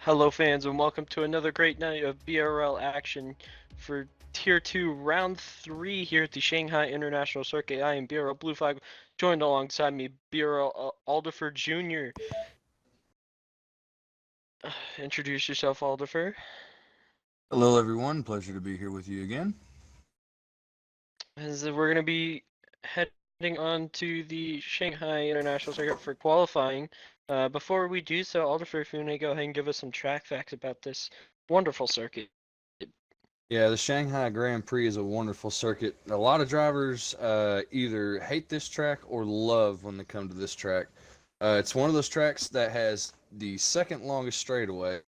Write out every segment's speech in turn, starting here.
Hello fans and welcome to another great night of BRL action for Tier 2 Round 3 here at the Shanghai International Circuit. I am BRL Blue Flag, joined alongside me BRL Aldifer Jr. Introduce yourself, Aldifer. Hello, everyone. Pleasure to be here with you again. As we're going to be heading on to the Shanghai International Circuit for qualifying. Before we do so, Aldifer, if you want to go ahead and give us some track facts about this wonderful circuit. Yeah, the Shanghai Grand Prix is a wonderful circuit. A lot of drivers either hate this track or love when they come to this track. It's one of those tracks that has the second longest straightaway,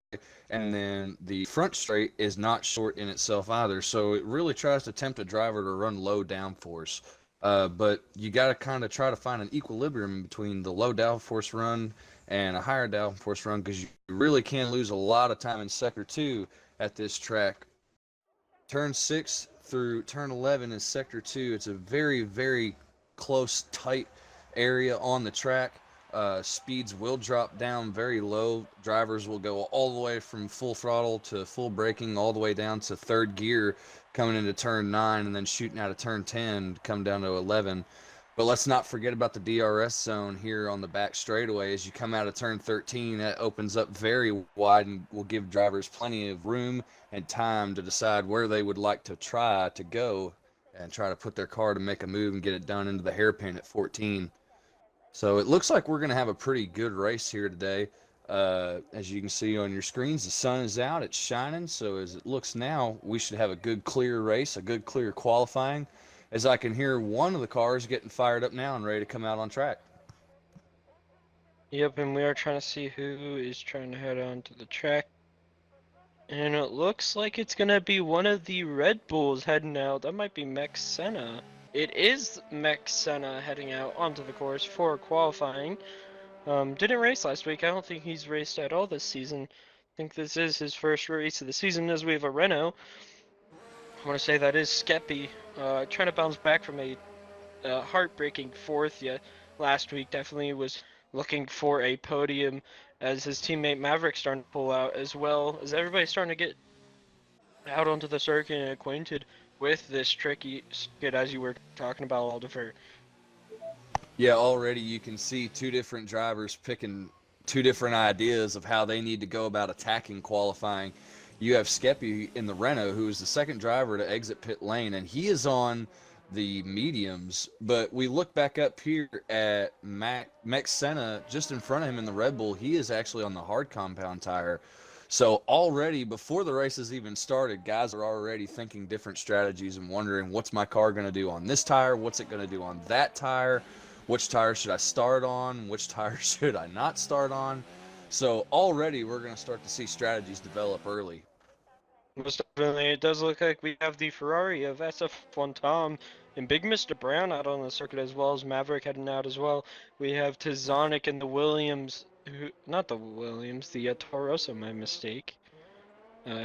and then the front straight is not short in itself either. So it really tries to tempt a driver to run low downforce. But you got to kind of try to find an equilibrium between the low downforce run and a higher downforce run because you really can lose a lot of time in sector two at this track. Turn 6 through turn 11 is sector 2. It's a very, very close, tight area on the track. Speeds will drop down very low. Drivers will go all the way from full throttle to full braking, all the way down to third gear, coming into turn 9, and then shooting out of turn 10, come down to 11. But let's not forget about the DRS zone here on the back straightaway. As you come out of turn 13, that opens up very wide and will give drivers plenty of room and time to decide where they would like to try to go and try to put their car to make a move and get it done into the hairpin at 14. So it looks like we're going to have a pretty good race here today. As you can see on your screens, the sun is out, it's shining. So as it looks now, we should have a good clear race, a good clear qualifying. As I can hear one of the cars getting fired up now and ready to come out on track. Yep, and we are trying to see who is trying to head on to the track. And it looks like it's gonna be one of the Red Bulls heading out. That might be Max Senna. It is Max Senna heading out onto the course for qualifying. Didn't race last week. I don't think he's raced at all this season. I think this is his first race of the season as we have a Renault. I want to say that is Skeppy. Trying to bounce back from a heartbreaking fourth last week. Definitely was looking for a podium as his teammate Maverick starting to pull out, as well as everybody starting to get out onto the circuit and acquainted with this tricky skid as you were talking about, Aldifer. Yeah, already you can see two different drivers picking two different ideas of how they need to go about attacking qualifying. You have Skeppy in the Renault, who is the second driver to exit pit lane, and he is on the mediums. But we look back up here at Max Senna, just in front of him in the Red Bull. He is actually on the hard compound tire. So already, before the race has even started, guys are already thinking different strategies and wondering, what's my car going to do on this tire? What's it going to do on that tire? Which tire should I start on? Which tire should I not start on? So already we're going to start to see strategies develop early. Most definitely, it does look like we have the Ferrari of SF1 Tom and Big Mr. Brown out on the circuit, as well as Maverick heading out as well. We have Tizonic and the Williams, not the Williams, the Torosso, my mistake.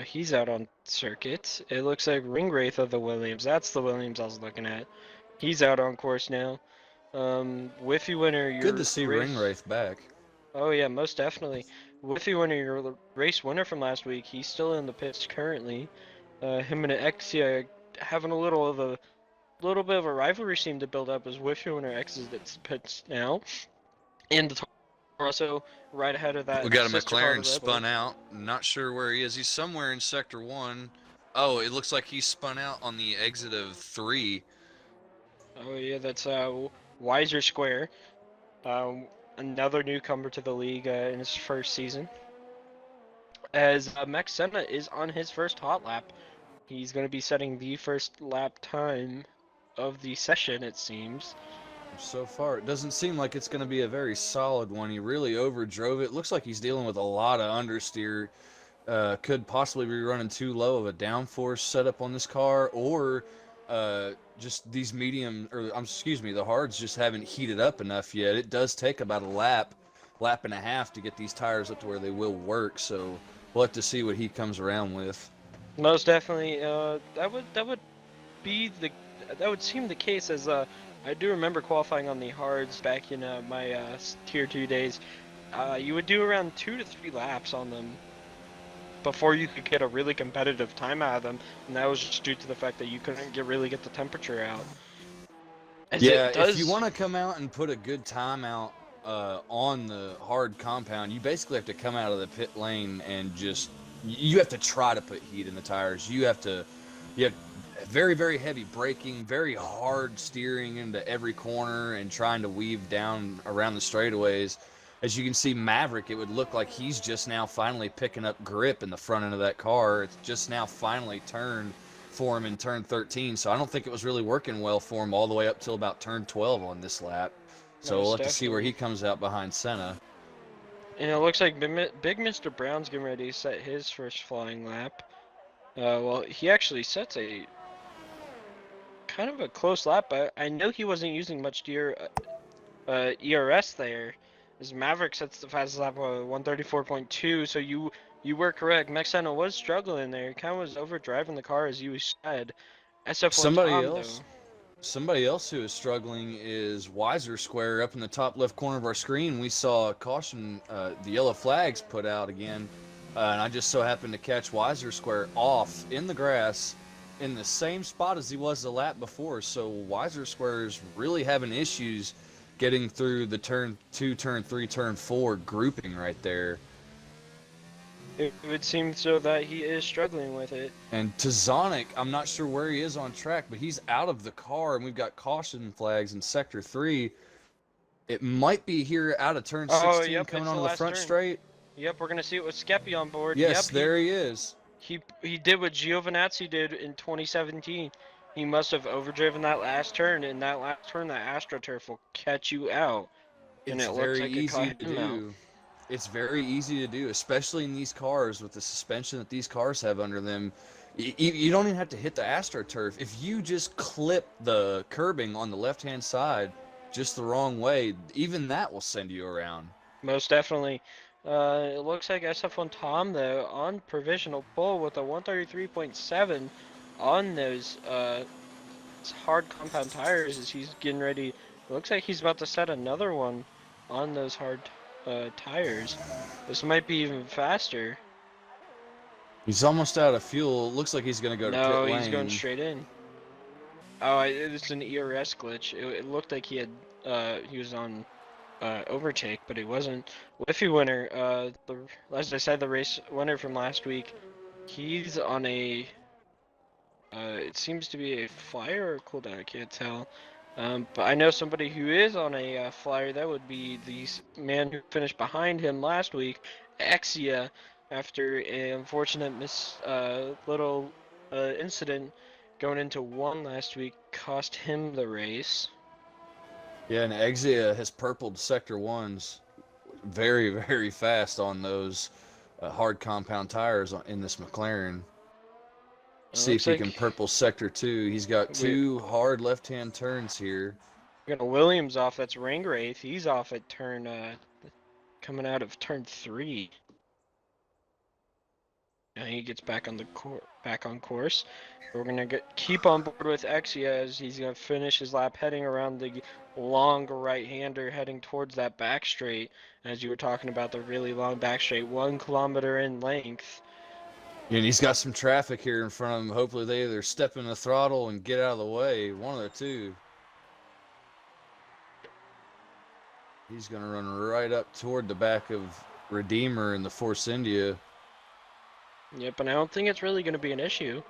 He's out on circuit. It looks like Ringwraith of the Williams. That's the Williams I was looking at. He's out on course now. Whiffy winner, Good to your see race. Ringwraith back. Oh yeah, most definitely. Whiffy winner, your race winner from last week. He's still in the pits currently. Him and Exia having a little bit of a rivalry seem to build up as Whiffy winner exits the pits now. And the Torosso right ahead of We that got a sister car, the McLaren Red Bull. spun out. Not sure where he is. He's somewhere in sector 1. Oh, it looks like he spun out on the exit of 3. Oh yeah, that's Weiser Square. Another newcomer to the league in his first season. As Max Senna is on his first hot lap. He's going to be setting the first lap time of the session, it seems. So far, it doesn't seem like it's going to be a very solid one. He really overdrove it. Looks like he's dealing with a lot of understeer. Could possibly be running too low of a downforce setup on this car, or just these medium, or excuse me, the hards just haven't heated up enough yet. It does take about a lap and a half to get these tires up to where they will work. So we'll have to see what he comes around with. Most definitely, that would be the that would seem the case as I do remember qualifying on the hards back in my tier 2 days. You would do around 2 to 3 laps on them before you could get a really competitive time out of them, and that was just due to the fact that you couldn't really get the temperature out. As Yeah, it if you does. want to come out and put a good time out on the hard compound, you basically have to come out of the pit lane and just you have to try to put heat in the tires. You have very very heavy braking, very hard steering into every corner and trying to weave down around the straightaways. As you can see, Maverick, it would look like he's just now finally picking up grip in the front end of that car. It's just now finally turned for him in turn 13, so I don't think it was really working well for him all the way up till about turn 12 on this lap. So we'll Most have to see where he definitely. comes out behind Senna. And it looks like Big Mr. Brown's getting ready to set his first flying lap. Well, he actually sets a kind of a close lap, but I know he wasn't using much ERS there. As Maverick sets the fastest lap of 134.2, so you were correct. Mexena was struggling there. He kind of was overdriving the car, as you said. SF1 Somebody Tom, else, though. somebody else who is struggling is Weiser Square up in the top left corner of our screen. We saw a caution, the yellow flags put out again, and I just so happened to catch Weiser Square off in the grass in the same spot as he was the lap before. So Weiser Square is really having issues getting through the turn 2, turn 3, turn 4 grouping right there. It would seem so that he is struggling with it. And Tazonic, I'm not sure where he is on track, but he's out of the car, and we've got caution flags in sector 3. It might be here out of turn Oh, 16 yep, coming it's the onto the last front turn. straight. Yep, we're gonna see it with Skeppy on board. Yes, Yep, there he is. he did what Giovinazzi did in 2017. He must have overdriven that last turn, and that last turn, that AstroTurf will catch you out. And It's it looks very like it easy caught to him out. do. It's very easy to do, especially in these cars with the suspension that these cars have under them. You don't even have to hit the AstroTurf. If you just clip the curbing on the left-hand side just the wrong way, even that will send you around. Most definitely. It looks like SF1 Tom, though, on provisional pole with a 133.7 on those hard compound tires as he's getting ready. It looks like he's about to set another one on those hard tires. This might be even faster. He's almost out of fuel. Looks like he's going to go to pit No, he's going lane. straight in. Oh, it's an ERS glitch. It looked like he was on overtake, but he wasn't. Whiffy winner, as I said, the race winner from last week, he's on a, it seems to be a flyer or cooldown, I can't tell. But I know somebody who is on a flyer. That would be the man who finished behind him last week, Exia, after a unfortunate little incident going into one last week, cost him the race. Yeah, and Exia has purpled sector 1s very, very fast on those hard compound tires in this McLaren. It See if looks he can like purple sector 2. He's got we 2 hard left-hand turns here. got a Williams off. That's Ringwraith. He's off at turn coming out of turn 3. And he gets back on back on course. We're gonna keep on board with Exia as he's gonna finish his lap heading around the long right-hander heading towards that back straight. As you were talking about the really long back straight, 1 kilometer in length. And he's got some traffic here in front of him. Hopefully they either step in the throttle and get out of the way. One of the two. He's going to run right up toward the back of Redeemer in the Force India. Yep, and I don't think it's really gonna be an issue.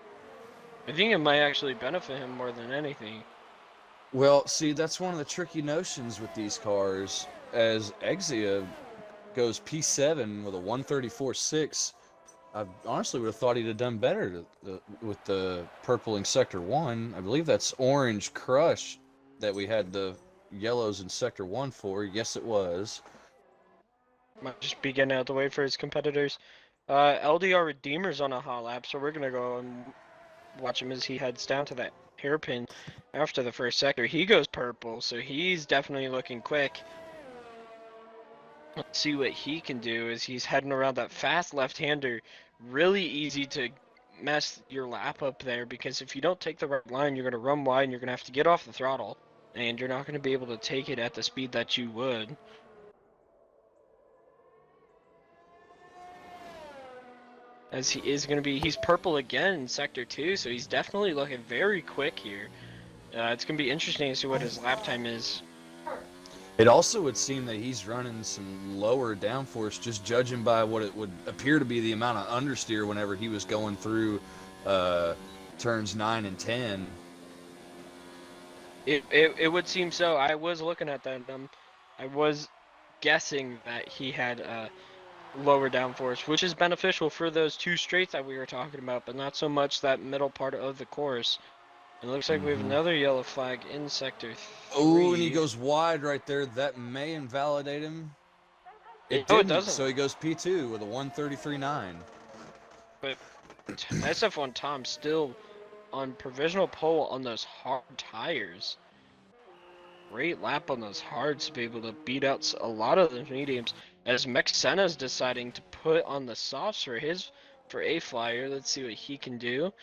I think it might actually benefit him more than anything. Well, see, that's one of the tricky notions with these cars. As Exia goes P7 with a 134.6, I honestly would have thought he'd have done better with the purpling sector 1. I believe that's Orange Crush that we had the yellows in sector 1 for. Yes, it was. Might just be getting out the way for his competitors. LDR Redeemer's on a hot lap, so we're gonna go and watch him as he heads down to that hairpin after the first sector. He goes purple, so he's definitely looking quick. Let's see what he can do as he's heading around that fast left-hander. Really easy to mess your lap up there because if you don't take the right line, you're gonna run wide and you're gonna have to get off the throttle, and you're not gonna be able to take it at the speed that you would. as he is going to be, he's purple again in Sector 2, so he's definitely looking very quick here. It's going to be interesting to see what his lap time is. It also would seem that he's running some lower downforce, just judging by what it would appear to be the amount of understeer whenever he was going through turns 9 and 10. It would seem so. I was looking at that. I was guessing that he had lower downforce, which is beneficial for those 2 straights that we were talking about, but not so much that middle part of the course. It looks like we have another yellow flag in Sector 3. Oh, and he goes wide right there. That may invalidate him. It No, didn't, it doesn't. so he goes P2 with a 133.9. But SF1 Tom still on provisional pole on those hard tires. Great lap on those hards to be able to beat out a lot of the mediums. As Mexena's deciding to put on the softs for a flyer. Let's see what he can do.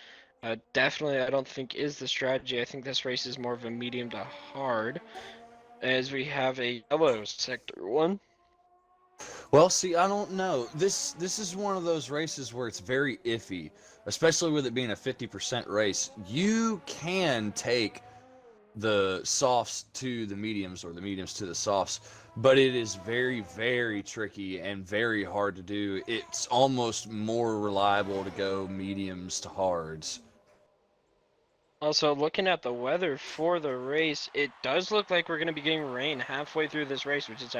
Definitely, I don't think is the strategy. I think this race is more of a medium to hard. As we have a yellow Sector 1. Well, see, I don't know. This is one of those races where it's very iffy, especially with it being a 50% race. You can take the softs to the mediums or the mediums to the softs, but it is very, very tricky and very hard to do. It's almost more reliable to go mediums to hards. Also, looking at the weather for the race, it does look like we're going to be getting rain halfway through this race, which is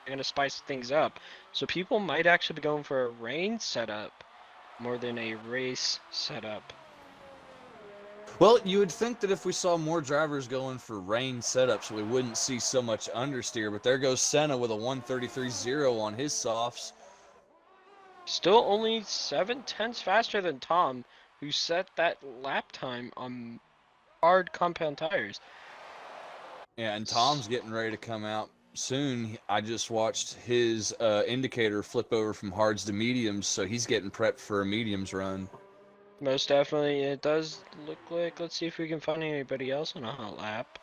going to spice things up. So people might actually be going for a rain setup more than a race setup. Well, you would think that if we saw more drivers going for rain setups, we wouldn't see so much understeer, but there goes Senna with a 133.0 on his softs. Still only 0.7 faster than Tom, who set that lap time on hard compound tires. Yeah, and Tom's getting ready to come out soon. I just watched his indicator flip over from hards to mediums, so he's getting prepped for a mediums run. Most definitely, it does look like. Let's see if we can find anybody else on a hot lap.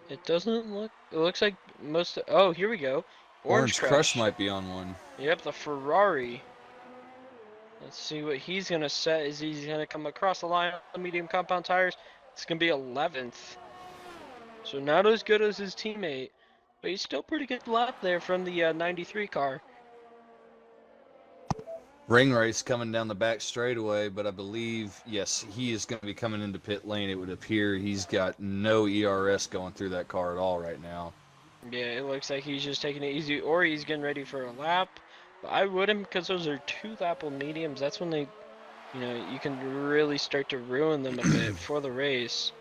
It doesn't look. It looks like most. Oh, here we go. Orange Crush might be on one. Yep, the Ferrari. Let's see what he's gonna set. Is he's gonna come across the line on the medium compound tires? It's gonna be 11th. So not as good as his teammate, but he's still pretty good lap there from the 93 car. Ring race coming down the back straightaway, but I believe, yes, he is going to be coming into pit lane. It would appear he's got no ERS going through that car at all right now. Yeah, it looks like he's just taking it easy, or he's getting ready for a lap. But I wouldn't, because those are 2-lap mediums. That's when they, you can really start to ruin them a bit for the race.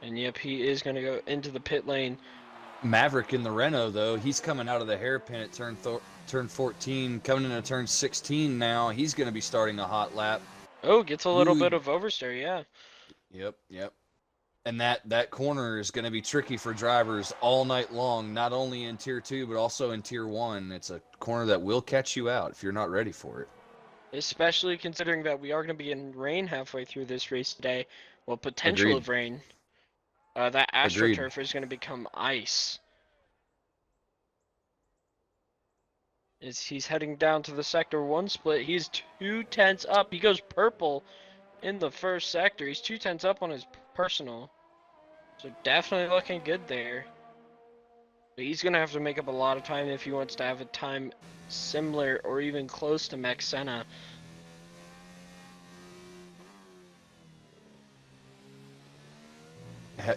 And yep, he is going to go into the pit lane. Maverick in the Renault, though, he's coming out of the hairpin at turn 14, coming into turn 16 now. He's going to be starting a hot lap. Oh, gets a little bit of oversteer, yeah. Yep. And that corner is going to be tricky for drivers all night long, not only in Tier 2, but also in Tier 1. It's a corner that will catch you out if you're not ready for it. Especially considering that we are going to be in rain halfway through this race today. Well, potential Agreed. of rain. That AstroTurf is going to become ice. As he's heading down to the Sector 1 split, he's 2/10 up. He goes purple in the first sector. He's 2/10 up on his personal. So definitely looking good there. But he's going to have to make up a lot of time if he wants to have a time similar or even close to Mexena.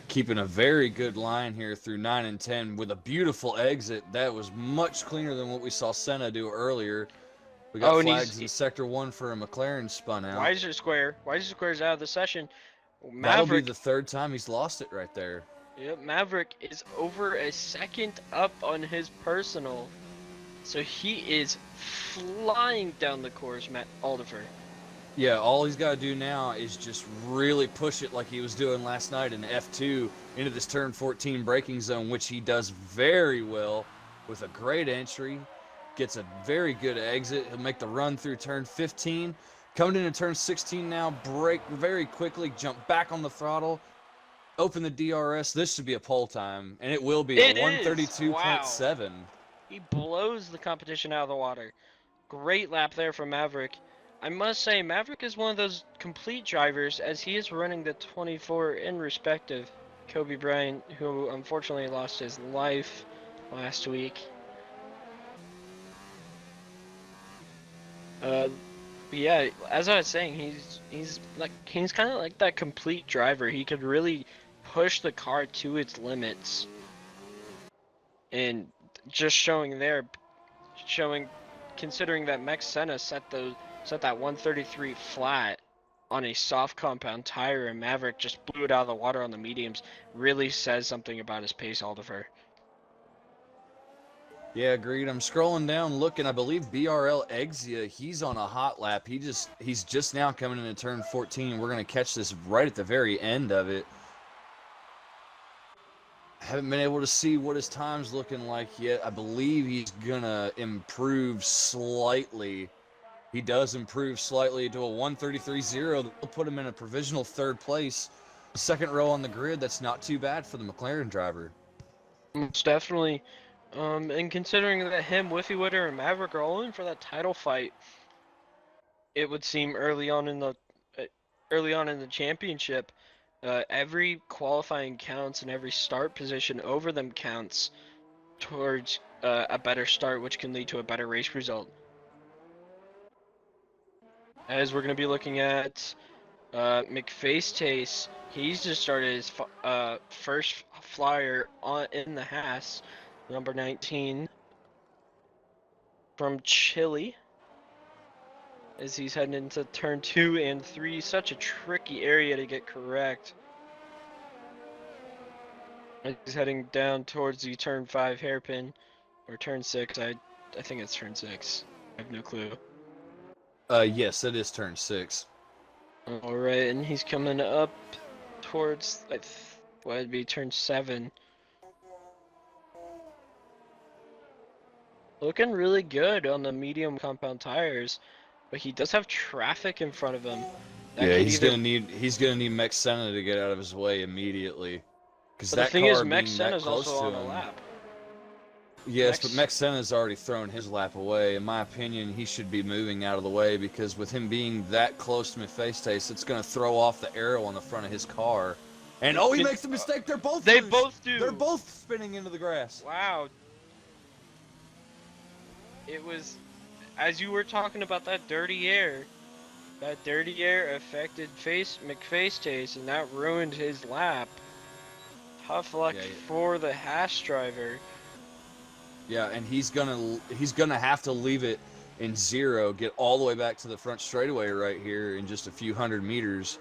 Keeping a very good line here through 9 and 10 with a beautiful exit. That was much cleaner than what we saw Senna do earlier. We got flags in Sector 1 for a McLaren spun out. Weiser Square's out of the session. Maverick, that'll be the 3rd time he's lost it right there. Yep, Maverick is over a second up on his personal. So he is flying down the course, Matt Aldifer. Yeah, all he's got to do now is just really push it like he was doing last night in F2 into this turn 14 braking zone, which he does very well with a great entry. Gets a very good exit. He'll make the run through turn 15. Coming into turn 16 now, brake very quickly, jump back on the throttle, open the DRS. This should be a pole time, and it will be a 132.7. Wow. He blows the competition out of the water. Great lap there from Maverick. I must say, Maverick is one of those complete drivers, as he is running the 24 in respect of Kobe Bryant, who unfortunately lost his life last week. But yeah, as I was saying, he's kind of like that complete driver. He could really push the car to its limits, and just showing, considering that Max Senna set that 133 flat on a soft compound tire, and Maverick just blew it out of the water on the mediums, really says something about his pace, Oliver. Yeah, agreed. I'm scrolling down, looking. I believe BRL Exia, he's on a hot lap. He's just now coming into turn 14. We're gonna catch this right at the very end of it. Haven't been able to see what his time's looking like yet. I believe he's gonna improve slightly. He does improve slightly to a 133.0. That'll put him in a provisional third place. Second row on the grid. That's not too bad for the McLaren driver. Most definitely. And considering that him, Whiffy Witter, and Maverick are all in for that title fight, it would seem early on in the championship, every qualifying counts and every start position over them counts towards a better start, which can lead to a better race result. As we're going to be looking at McFace-Tace, he's just started his first flyer in the Haas, number 19, from Chile, as he's heading into turn 2 and 3. Such a tricky area to get correct. He's heading down towards the turn 5 hairpin, or turn 6. I think it's turn 6. I have no clue. Yes, it is turn 6. All right, and he's coming up towards what would be turn 7. Looking really good on the medium compound tires, but he does have traffic in front of him. Yeah, he's gonna need Max Senna to get out of his way immediately, because But that the thing car is, being Max that Senna's close also to on a him. lap. Yes, but Max Senna's already thrown his lap away. In my opinion, he should be moving out of the way, because with him being that close to McFace-Tace, it's going to throw off the arrow on the front of his car. And he makes the mistake. They're both They loose. both do. They're both spinning into the grass. Wow. It was, as you were talking about that dirty air affected McFace-Tace, and that ruined his lap. Tough luck for the Haas driver. Yeah, and he's gonna have to leave it in 0, get all the way back to the front straightaway right here in just a few hundred meters,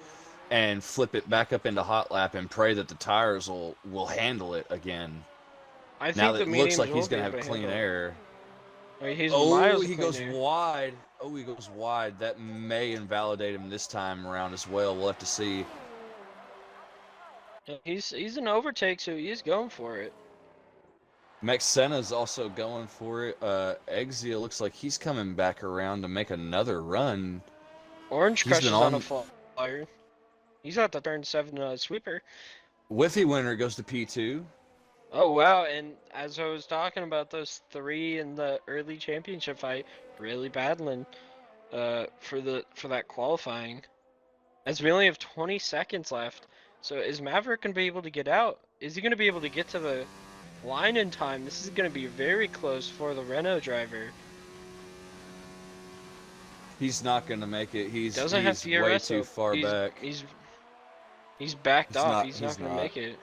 and flip it back up into hot lap and pray that the tires will handle it again. I think now that it looks like he's gonna have clean air. He goes wide. Oh, he goes wide. That may invalidate him this time around as well. We'll have to see. He's an overtake, so he is going for it. Max Senna's also going for it. Exia looks like he's coming back around to make another run. Orange Crush is on a flyer. He's at the turn 7 sweeper. Whiffy Winner goes to P2. Oh wow, and as I was talking about those 3 in the early championship fight, really battling for that qualifying. As we only have 20 seconds left. So is Maverick going to be able to get out? Is he going to be able to get to the line in time? This is going to be very close for the Renault driver. He's not going to make it. He's DRS, way too far back. He's backed off. He's not going to make it.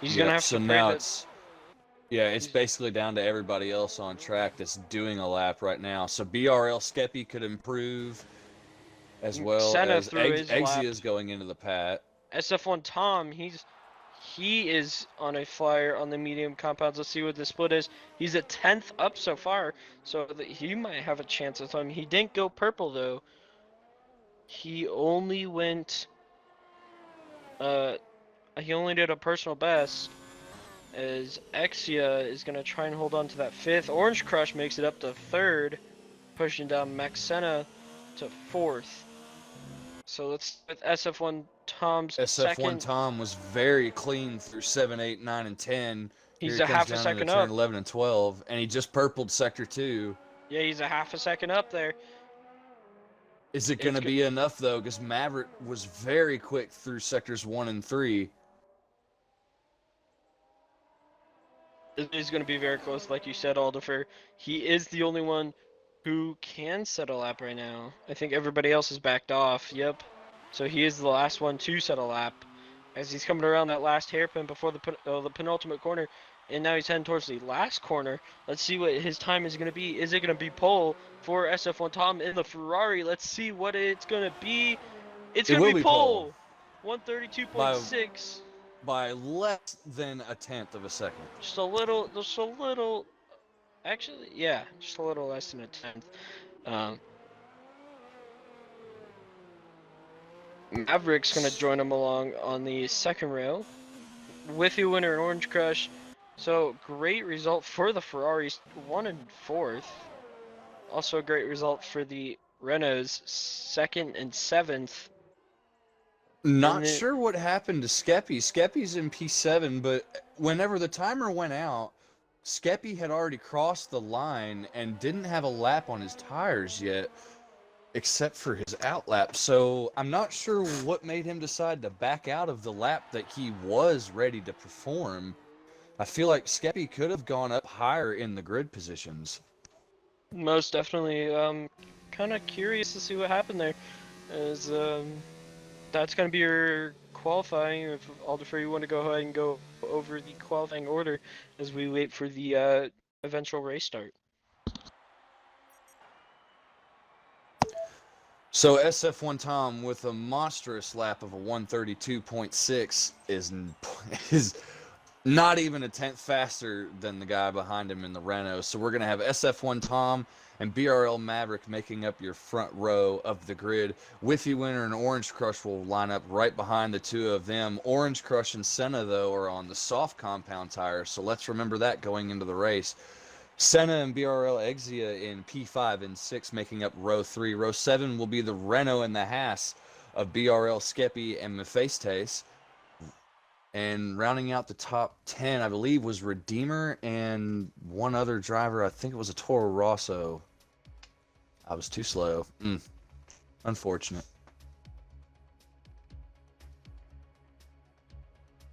He's going to have to now it's basically down to everybody else on track that's doing a lap right now. So BRL Skeppy could improve as well as Exia is going into the pat. SF1 Tom, he is on a flyer on the medium compounds. Let's see what the split is. He's at 10th up so far, so he might have a chance at time. He didn't go purple though. He only went he only did a personal best, as Exia is going to try and hold on to that 5th. Orange Crush makes it up to 3rd, pushing down Max Senna to 4th. So let's with SF1 Tom's SF1 Tom was very clean through 7, 8, 9, and 10. He's a half a second up. Turn 11 and 12, and he just purpled sector 2. Yeah, he's a half a second up there. Is it going It's to be enough, though? Because Maverick was very quick through sectors 1 and 3. It is going to be very close, like you said, Aldifer. He is the only one who can set a lap right now. I think everybody else is backed off. Yep. So he is the last one to set a lap as he's coming around that last hairpin before the penultimate corner. And now he's heading towards the last corner. Let's see what his time is going to be. Is it going to be pole for SF1 Tom in the Ferrari? Let's see what it's going to be. It's It going to will be be pole pole. by 132.6. less than a tenth of a second. Just a little. Actually, yeah, just a little less than a tenth. Um, Maverick's gonna join him along on the second rail. Withy winner and Orange Crush. So great result for the Ferraris, 1 and 4th. Also a great result for the Renaults, 2nd and 7th. And Not then, sure what happened to Skeppy. Skeppy's in P7, but whenever the timer went out, Skeppy had already crossed the line and didn't have a lap on his tires yet, except for his outlap. So I'm not sure what made him decide to back out of the lap that he was ready to perform. I feel like Skeppy could have gone up higher in the grid positions. most definitely, kind of curious to see what happened there. As that's gonna be your qualifying. If Alder, you want to go ahead and go over the qualifying order as we wait for the eventual race start. So SF1 Tom with a monstrous lap of a 132.6 is not even a tenth faster than the guy behind him in the Renault. So we're going to have SF1 Tom and BRL Maverick making up your front row of the grid. Withy Winner and Orange Crush will line up right behind the two of them. Orange Crush and Senna, though, are on the soft compound tire, so let's remember that going into the race. Senna and BRL Exia in P5 and 6 making up row 3. Row 7 will be the Renault and the Haas of BRL Skeppy and Mephaestes. And rounding out the top 10, I believe, was Redeemer and one other driver. I think it was a Toro Rosso. I was too slow. Unfortunate.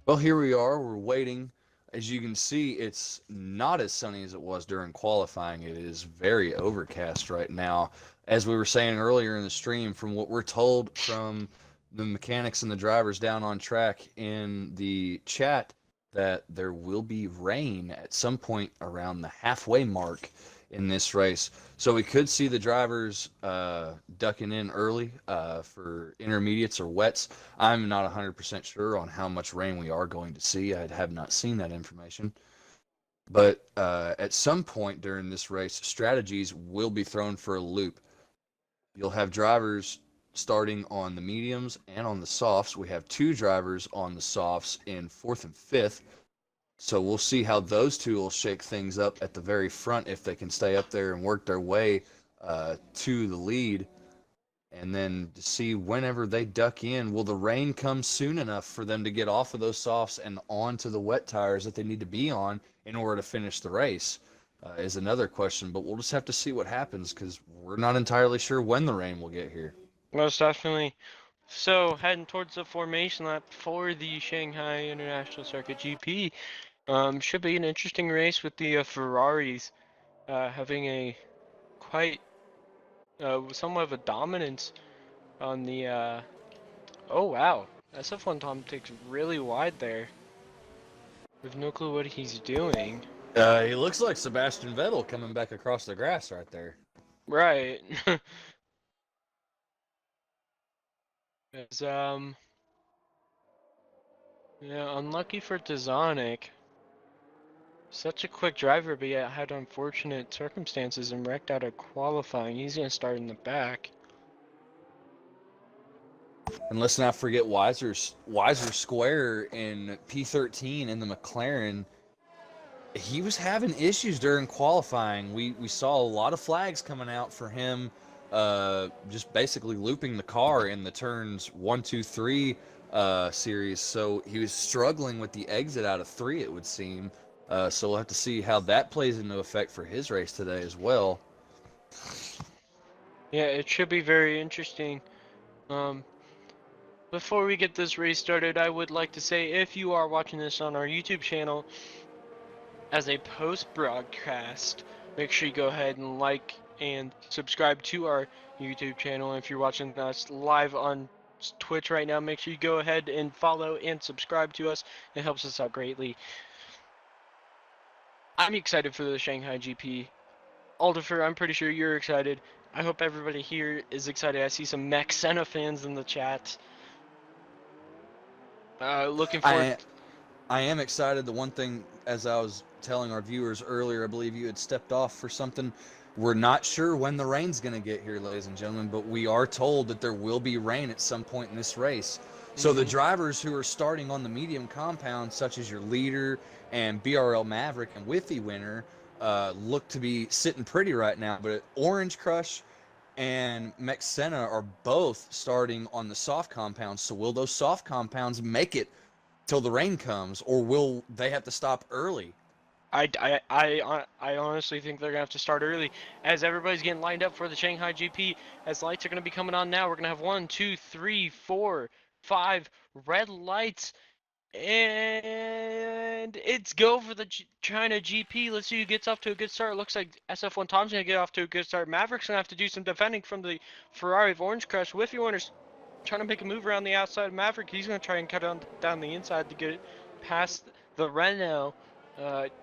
Well, here we are. We're waiting. As you can see, it's not as sunny as it was during qualifying. It is very overcast right now. As we were saying earlier in the stream, from what we're told from the mechanics and the drivers down on track in the chat, that there will be rain at some point around the halfway mark in this race. So we could see the drivers ducking in early for intermediates or wets. I'm not 100% sure on how much rain we are going to see. I have not seen that information. But at some point during this race, strategies will be thrown for a loop. You'll have drivers starting on the mediums and on the softs. We have two drivers on the softs in 4th and 5th. So we'll see how those two will shake things up at the very front if they can stay up there and work their way to the lead. And then to see whenever they duck in, will the rain come soon enough for them to get off of those softs and onto the wet tires that they need to be on in order to finish the race is another question. But we'll just have to see what happens because we're not entirely sure when the rain will get here. Most definitely. So heading towards the formation lap for the Shanghai International Circuit GP. Should be an interesting race with the Ferraris having a quite somewhat of a dominance on the. Oh wow, SF1 Tom takes really wide there. We have no clue what he's doing. He looks like Sebastian Vettel coming back across the grass right there. Right. As yeah, unlucky for Tazonic. Such a quick driver, but yet had unfortunate circumstances and wrecked out of qualifying. He's gonna start in the back. And let's not forget Weiser Square in P13 in the McLaren. He was having issues during qualifying. We saw a lot of flags coming out for him, just basically looping the car in the turns 1, 2, 3 series. So he was struggling with the exit out of 3, it would seem. So we'll have to see how that plays into effect for his race today as well. Yeah, it should be very interesting. Before we get this race started, I would like to say if you are watching this on our YouTube channel as a post-broadcast, make sure you go ahead and like and subscribe to our YouTube channel. If you're watching us live on Twitch right now, make sure you go ahead and follow and subscribe to us. It helps us out greatly. I'm excited for the Shanghai GP. Aldifer, I'm pretty sure you're excited. I hope everybody here is excited. I see some Max Senna fans in the chat. Looking forward. I am excited. The one thing, as I was telling our viewers earlier, I believe you had stepped off for something. We're not sure when the rain's going to get here, ladies and gentlemen, but we are told that there will be rain at some point in this race. So the drivers who are starting on the medium compound, such as your leader and BRL Maverick and Whiffy winner, look to be sitting pretty right now. But Orange Crush and Mexena are both starting on the soft compounds. So will those soft compounds make it till the rain comes, or will they have to stop early? I honestly think they're gonna have to start early, as everybody's getting lined up for the Shanghai GP. As lights are gonna be coming on now, we're gonna have 1, 2, 3, 4, 5 red lights, and it's go for the China GP. Let's see who gets off to a good start. Looks like SF1 Tom's gonna get off to a good start. Maverick's gonna have to do some defending from the Ferrari of Orange Crush. Whiffy Warner's trying to make a move around the outside of Maverick. He's gonna try and cut on down the inside to get it past the Renault.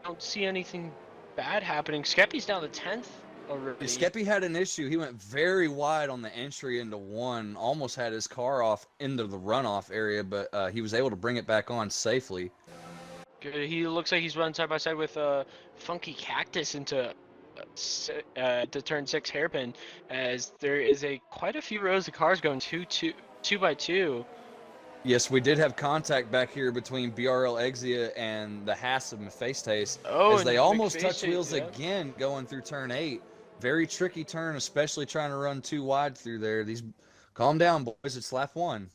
Don't see anything bad happening. Skeppy's down to 10th already. Skeppy had an issue. He went very wide on the entry into one, almost had his car off into the runoff area, but he was able to bring it back on safely. He looks like he's running side by side with Funky Cactus into turn 6 hairpin, as there is quite a few rows of cars going two by two. Yes, we did have contact back here between BRL Exia and the Haas of Mephaestus, as they almost touch wheels again going through turn 8. Very tricky turn, especially trying to run too wide through there. Calm down, boys. It's lap 1.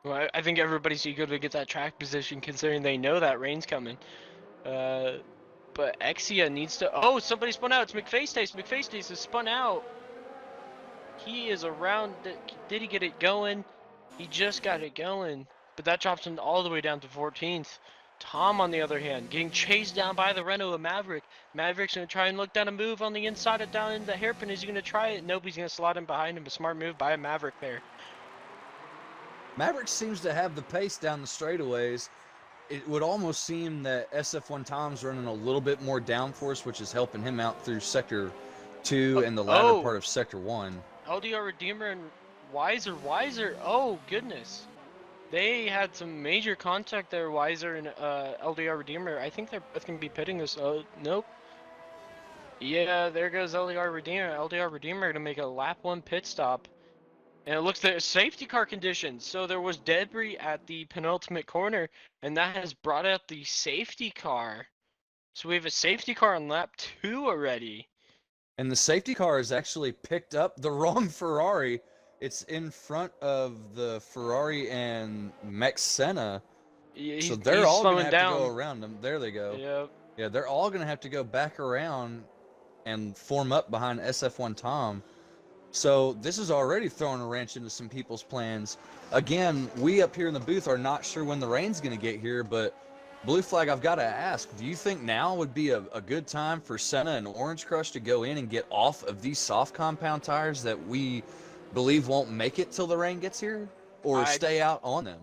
Well, I think everybody's eager to get that track position, considering they know that rain's coming. But Exia needs to. Oh, somebody spun out. It's McFaceface. McFaceface is spun out. He is around. Did he get it going? He just got it going, but that drops him all the way down to 14th. Tom, on the other hand, getting chased down by the Renault of Maverick. Maverick's going to try and look down a move on the inside of down in the hairpin. Is he going to try it? Nope, he's going to slot in behind him. A smart move by a Maverick there. Maverick seems to have the pace down the straightaways. It would almost seem that SF1 Tom's running a little bit more downforce, which is helping him out through Sector 2 and the latter part of Sector 1. LDR Redeemer and Wiser. Oh, goodness. They had some major contact there, Wiser and LDR Redeemer. I think they're both going to be pitting this. Nope. Yeah, there goes LDR Redeemer. LDR Redeemer going to make a lap 1 pit stop. And it looks like safety car conditions. So there was debris at the penultimate corner, and that has brought out the safety car. So we have a safety car on lap 2 already. And the safety car has actually picked up the wrong Ferrari. It's in front of the Ferrari and Mexena. So they're all going to have to go around them. There they go. Yep. Yeah, they're all going to have to go back around and form up behind SF1 Tom. So this is already throwing a wrench into some people's plans. Again, we up here in the booth are not sure when the rain's going to get here, but Blue Flag, I've got to ask, do you think now would be a good time for Senna and Orange Crush to go in and get off of these soft compound tires that we believe won't make it till the rain gets here, or stay out on them?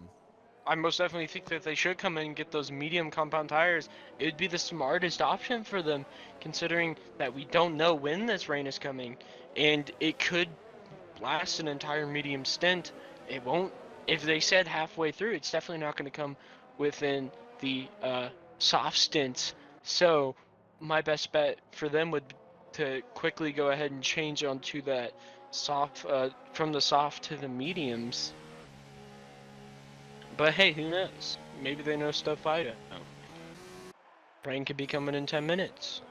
I most definitely think that they should come in and get those medium compound tires. It would be the smartest option for them, considering that we don't know when this rain is coming, and it could last an entire medium stint. It won't. If they said halfway through, it's definitely not going to come within the soft stints. So my best bet for them would to quickly go ahead and change onto that soft, from the soft to the mediums. But hey, who knows? Maybe they know stuff I don't know. Rain could be coming in 10 minutes.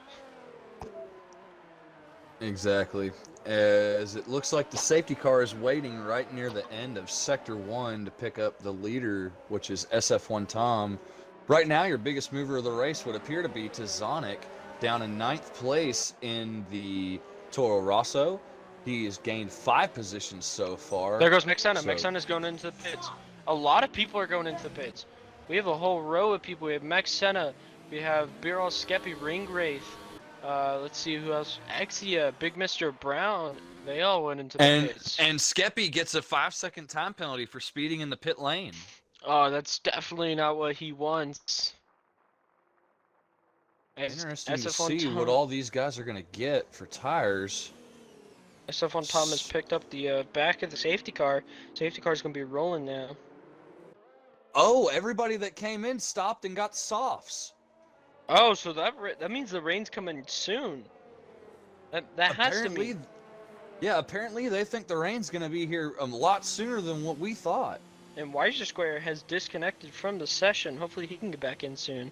Exactly. As it looks like the safety car is waiting right near the end of Sector 1 to pick up the leader, which is SF1 Tom. Right now, your biggest mover of the race would appear to be Tazonic. down in 9th place in the Toro Rosso. He has gained 5 positions so far. There goes Max Senna. So- Max Senna's going into the pits. A lot of people are going into the pits. We have a whole row of people. We have Max Senna. We have BRL Skeppy, Ring Wraith. Let's see who else. Exia, Big Mr. Brown. They all went into the pits. And Skeppy gets a 5-second time penalty for speeding in the pit lane. Oh, that's definitely not what he wants. Interesting to SF1 see what all these guys are going to get for tires. SF1 Thomas picked up the back of the safety car. Safety car's going to be rolling now. Oh, everybody that came in stopped and got softs. Oh, so that means the rain's coming soon. That has to be. Yeah, apparently they think the rain's going to be here a lot sooner than what we thought. And Weiser Square has disconnected from the session. Hopefully he can get back in soon.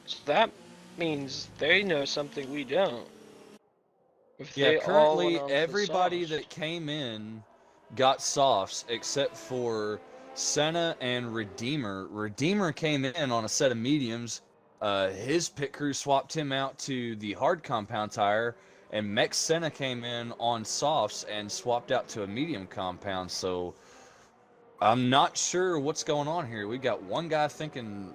So that means they know something we don't. If Yeah, they all currently went on everybody the that came in got softs except for Senna and Redeemer. Redeemer came in on a set of mediums. His pit crew swapped him out to the hard compound tire, and Mex Senna came in on softs and swapped out to a medium compound. So I'm not sure what's going on here. We got one guy thinking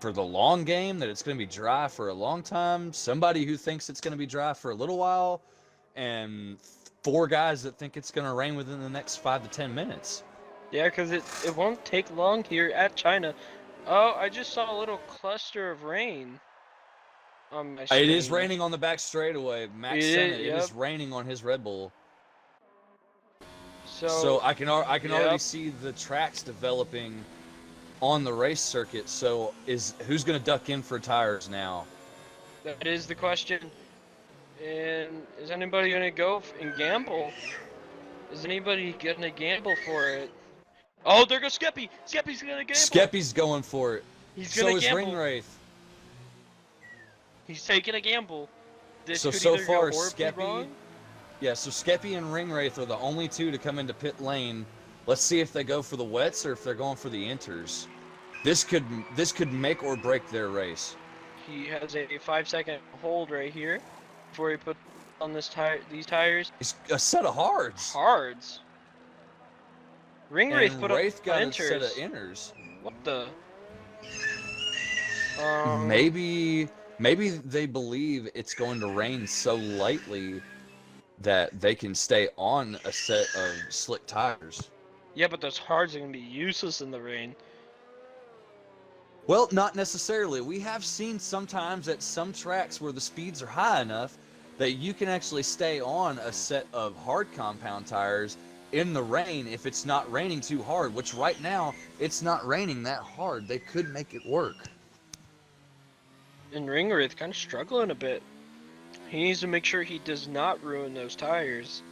for the long game that it's going to be dry for a long time, somebody who thinks it's going to be dry for a little while, and 4 guys that think it's going to rain within the next 5 to 10 minutes. Yeah, because it won't take long here at China. Oh, I just saw a little cluster of rain on my screen. It is raining on the back straightaway. Max Senna, it is raining on his Red Bull. So I can already see the tracks developing on the race circuit. So who's going to duck in for tires now? That is the question. And is anybody going to go and gamble? Is anybody going to gamble for it? Oh, there goes Skeppy! Skeppy's going to gamble! Skeppy's going for it. He's going to gamble. So is Ring Wraith. He's taking a gamble. So far, Skeppy... Yeah, so Skeppy and Ring Wraith are the only 2 to come into pit lane. Let's see if they go for the wets or if they're going for the inters. This could make or break their race. He has a 5-second hold right here before he put on these tires. It's a set of hards. Hards. Ring Wraith put Wraith up got inters. a set of inters. What the? Maybe they believe it's going to rain so lightly that they can stay on a set of slick tires. Yeah, but those hards are going to be useless in the rain. Well, not necessarily. We have seen sometimes at some tracks where the speeds are high enough that you can actually stay on a set of hard compound tires in the rain if it's not raining too hard, which right now it's not raining that hard. They could make it work. And Ring Wraith kind of struggling a bit. He needs to make sure he does not ruin those tires.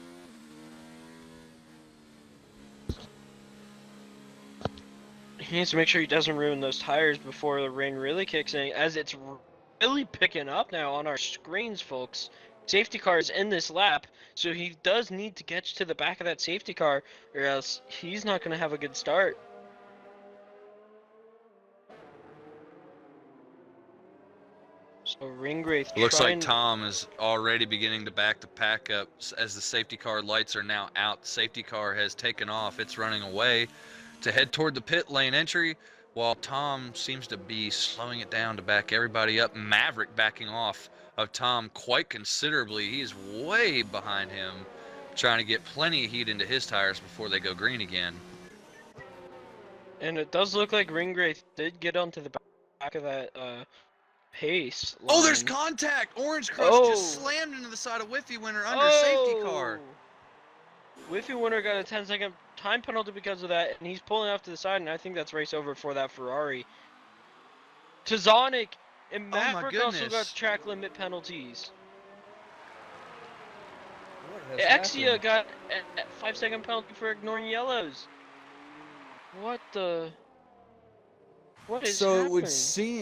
He needs to make sure he doesn't ruin those tires before the rain really kicks in, as it's really picking up now on our screens, folks. Safety car is in this lap, so he does need to get to the back of that safety car, or else he's not going to have a good start. So Ring Wraith Looks like Tom is already beginning to back the pack up as the safety car lights are now out. The safety car has taken off. It's running away to head toward the pit lane entry, while Tom seems to be slowing it down to back everybody up. Maverick backing off of Tom quite considerably. He's way behind him, trying to get plenty of heat into his tires before they go green again. And it does look like Ring Wraith did get onto the back of that pace line. Oh, there's contact! Orange Crush just slammed into the side of Whiffy Winner under safety car. Whiffy Winner got a 10-second time penalty because of that, and he's pulling off to the side, and I think that's race over for that Ferrari. Tazonic and Maverick also got track limit penalties. Exia got a 5-second penalty for ignoring yellows. What the? What is happening?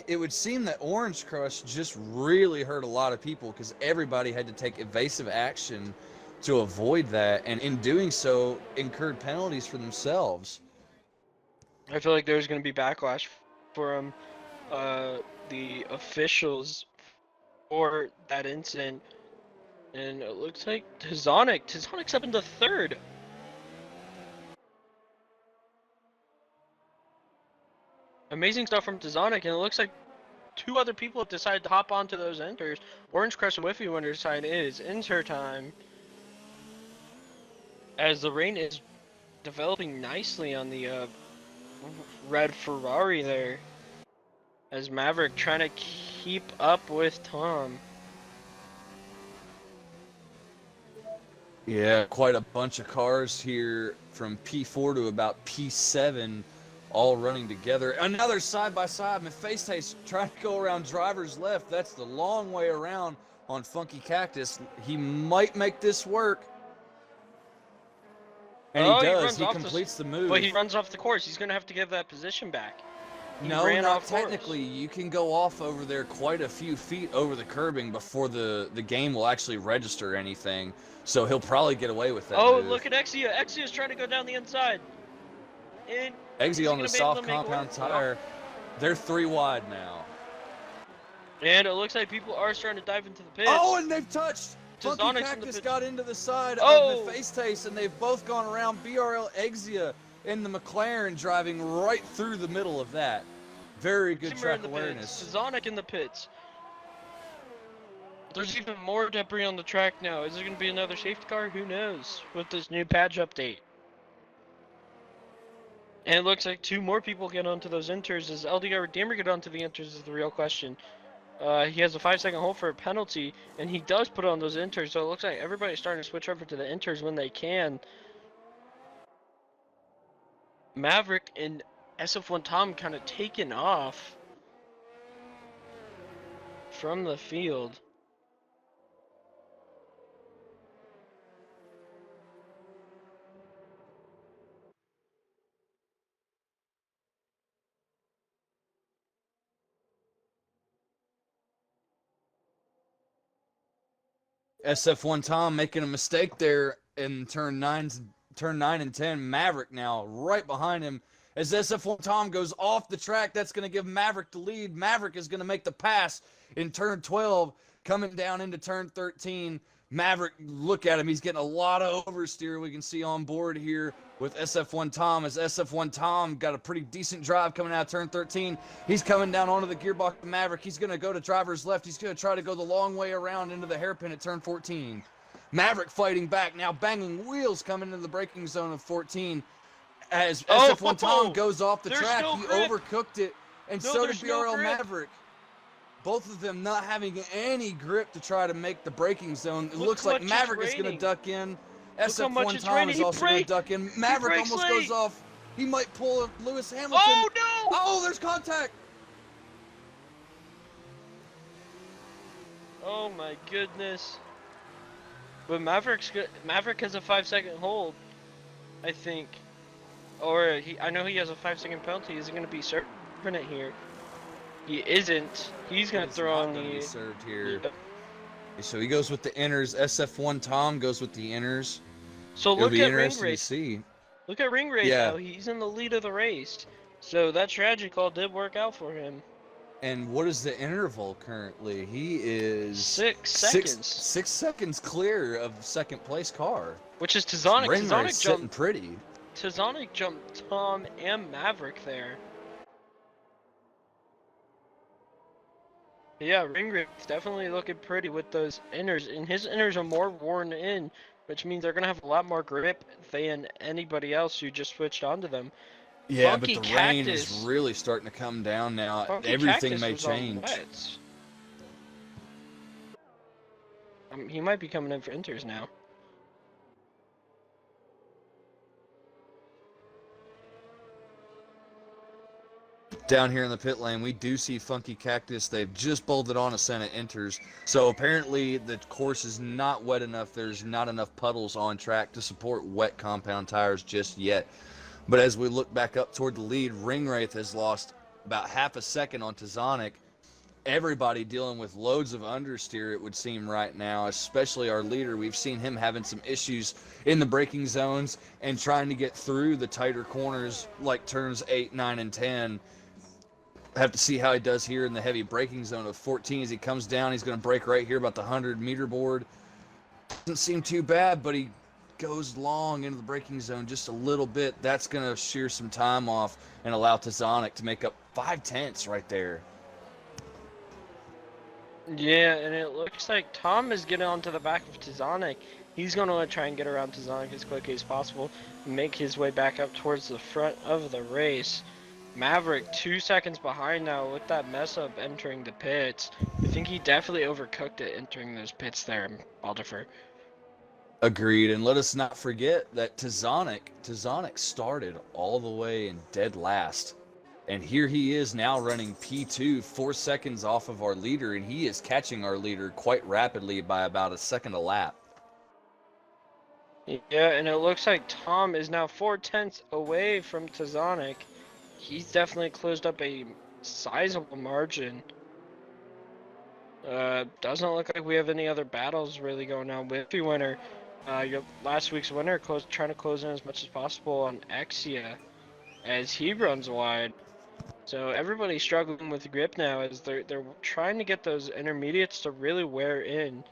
it would seem that Orange Crush just really hurt a lot of people because everybody had to take evasive action to avoid that, and in doing so incurred penalties for themselves. I feel like there's going to be backlash from the officials for that incident. And it looks like Tizonic's up into third. Amazing stuff from Tizonic, and it looks like two other people have decided to hop onto those enters. Orange Crest and Whiffy Wonder side is enter time. As the rain is developing nicely on the red Ferrari there. As Maverick trying to keep up with Tom. Yeah, quite a bunch of cars here from P4 to about P7, all running together. Another side by side. Mephaestes trying to go around driver's left. That's the long way around on Funky Cactus. He might make this work. And he does. He completes the move. But he runs off the course. He's going to have to give that position back. No, not technically. You can go off over there quite a few feet over the curbing before the game will actually register anything. So he'll probably get away with that move. Look at Exia. Exia's trying to go down the inside. And Exia on the soft compound tire. They're 3 wide now. And it looks like people are starting to dive into the pits. Oh, and they've touched. Funky Cactus got into the side of Mephaestes, and they've both gone around BRL Exia in the McLaren, driving right through the middle of that. Very good track awareness. Tizonic in the pits. There's even more debris on the track now. Is there going to be another safety car? Who knows with this new patch update. And it looks like 2 more people get onto those inters. Does LDR Redeemer get onto the inters is the real question. He has a 5-second hold for a penalty, and he does put on those inters, so it looks like everybody's starting to switch over to the inters when they can. Maverick and SF1 Tom kind of taken off from the field. SF1 Tom making a mistake there in turn 9 and 10. Maverick now right behind him. As SF1 Tom goes off the track, that's going to give Maverick the lead. Maverick is going to make the pass in turn 12, coming down into turn 13. Maverick, look at him. He's getting a lot of oversteer we can see on board here with SF1 Tom, as SF1 Tom got a pretty decent drive coming out of turn 13. He's coming down onto the gearbox of Maverick. He's going to go to driver's left. He's going to try to go the long way around into the hairpin at turn 14. Maverick fighting back, now banging wheels coming into the braking zone of 14. As SF1 Tom goes off the track, he overcooked it, and so did BRL Maverick. Both of them not having any grip to try to make the braking zone. It looks like Maverick is going to duck in. SF1 Tom is also going to duck in. Maverick almost goes off. He might pull a Lewis Hamilton. Oh, no! Oh, there's contact. Oh, my goodness. But Maverick has a 5-second hold, I think. Or I know he has a 5-second penalty. Is he going to be serving it here? He isn't. He's going to throw on the... served here. So he goes with the inners. SF1 Tom goes with the inners. So look at Ring Race. Look at Ring Race now. He's in the lead of the race. So that strategy call did work out for him. And what is the interval currently? He is 6 seconds. 6 seconds clear of second place car. Which is Tizonic. Ring Race sitting pretty. Tizonic jumped Tom and Maverick there. Yeah, Ring Race definitely looking pretty with those inners, and his inners are more worn in, which means they're gonna have a lot more grip than anybody else who just switched onto them. Yeah, but the rain is really starting to come down now. Everything may change. He might be coming in for inters now. Down here in the pit lane, we do see Funky Cactus. They've just bolted on a set of enters. So apparently the course is not wet enough. There's not enough puddles on track to support wet compound tires just yet. But as we look back up toward the lead, Ringwraith has lost about half a second on Tizonic. everybody dealing with loads of understeer, it would seem, right now, especially our leader. We've seen him having some issues in the braking zones and trying to get through the tighter corners like turns 8, 9, and 10. Have to see how he does here in the heavy braking zone of 14 as he comes down. He's going to brake right here about the 100-meter board. Doesn't seem too bad, but he goes long into the braking zone just a little bit. That's going to shear some time off and allow Tazonic to make up 5/10 right there. Yeah, and it looks like Tom is getting onto the back of Tazonic. He's going to try and get around Tazonic as quickly as possible, make his way back up towards the front of the race. Maverick 2 seconds behind now with that mess up entering the pits. I think he definitely overcooked it entering those pits there, Baldifer. Agreed, and let us not forget that Tazonic started all the way in dead last. And here he is now running P2, 4 seconds off of our leader, and he is catching our leader quite rapidly by about a second a lap. Yeah, and it looks like Tom is now 4/10 away from Tazonic. He's definitely closed up a sizable margin. Doesn't look like we have any other battles really going on. Whippy winner, your last week's winner, trying to close in as much as possible on Exia as he runs wide. So everybody's struggling with grip now as they're trying to get those intermediates to really wear in,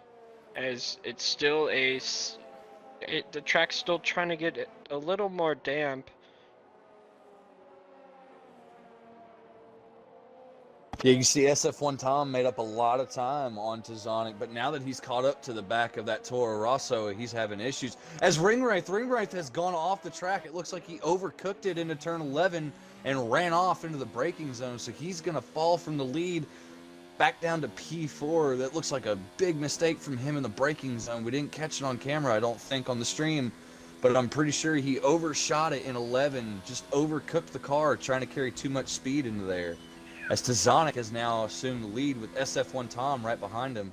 as it's still the track's still trying to get a little more damp. Yeah, you see SF1 Tom made up a lot of time on Tazonic, but now that he's caught up to the back of that Toro Rosso, he's having issues. As Ringwraith has gone off the track. It looks like he overcooked it into turn 11 and ran off into the braking zone, so he's going to fall from the lead back down to P4. That looks like a big mistake from him in the braking zone. We didn't catch it on camera, I don't think, on the stream, but I'm pretty sure he overshot it in 11, just overcooked the car, trying to carry too much speed into there. As Tazonic has now assumed the lead with SF1 Tom right behind him.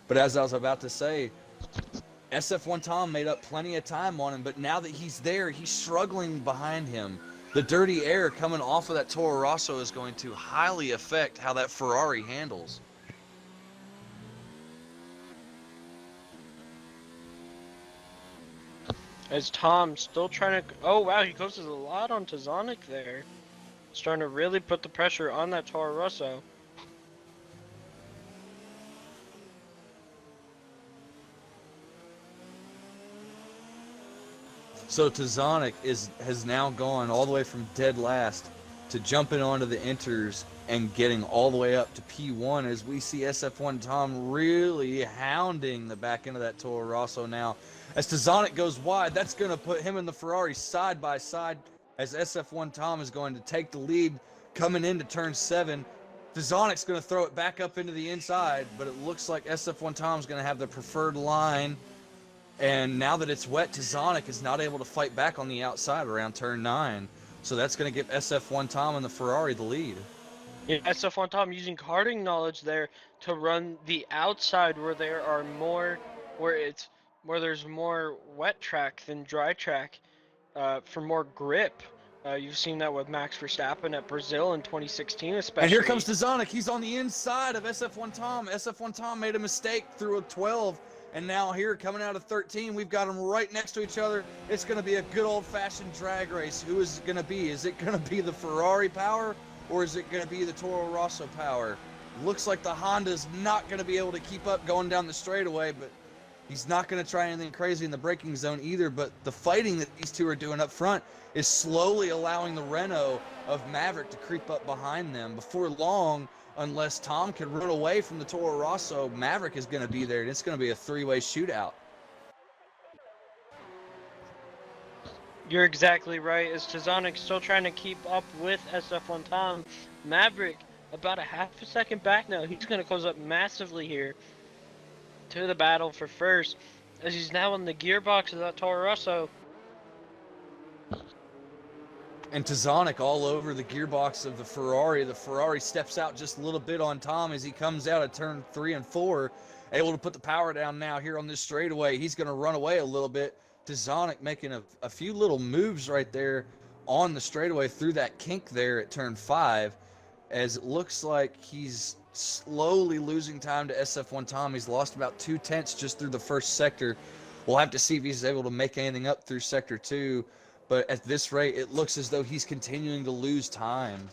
But as I was about to say, SF1 Tom made up plenty of time on him, but now that he's there, he's struggling behind him. The dirty air coming off of that Toro Rosso is going to highly affect how that Ferrari handles. As Tom still trying to... Oh, wow, he goes a lot on Tazonic there. Starting to really put the pressure on that Toro Rosso. So Tazonic has now gone all the way from dead last to jumping onto the inters and getting all the way up to P1 as we see SF1 Tom really hounding the back end of that Toro Rosso now. As Tazonic goes wide, that's going to put him and the Ferrari side by side as SF1 Tom is going to take the lead coming into turn 7. Tazonic's going to throw it back up into the inside, but it looks like SF1 Tom's going to have the preferred line. And now that it's wet, Tazonic is not able to fight back on the outside around turn 9. So that's going to give SF1 Tom and the Ferrari the lead. Yeah, SF1 Tom using karting knowledge there to run the outside where there are more, where there's more wet track than dry track, for more grip. You've seen that with Max Verstappen at Brazil in 2016 especially. And here comes Tazonic. He's on the inside of SF1 Tom. SF1 Tom made a mistake through a 12. And now here, coming out of 13, we've got them right next to each other. It's going to be a good old-fashioned drag race. Who is it going to be? Is it going to be the Ferrari power, or is it going to be the Toro Rosso power? Looks like the Honda's not going to be able to keep up going down the straightaway, but he's not going to try anything crazy in the braking zone either. But the fighting that these two are doing up front is slowly allowing the Renault of Maverick to creep up behind them. Before long, unless Tom can run away from the Toro Rosso, Maverick is going to be there, and it's going to be a three-way shootout. You're exactly right. As Tazonic still trying to keep up with SF1 Tom, Maverick about a half a second back now. He's going to close up massively here to the battle for first, as he's now in the gearbox of that Toro Rosso. And Tazonic all over the gearbox of the Ferrari. The Ferrari steps out just a little bit on Tom as he comes out of turn 3 and 4. Able to put the power down now here on this straightaway. He's going to run away a little bit. Tazonic making a few little moves right there on the straightaway through that kink there at turn 5. As it looks like he's slowly losing time to SF1 Tom. He's lost about 2/10 just through the first sector. We'll have to see if he's able to make anything up through sector 2. But at this rate, it looks as though he's continuing to lose time.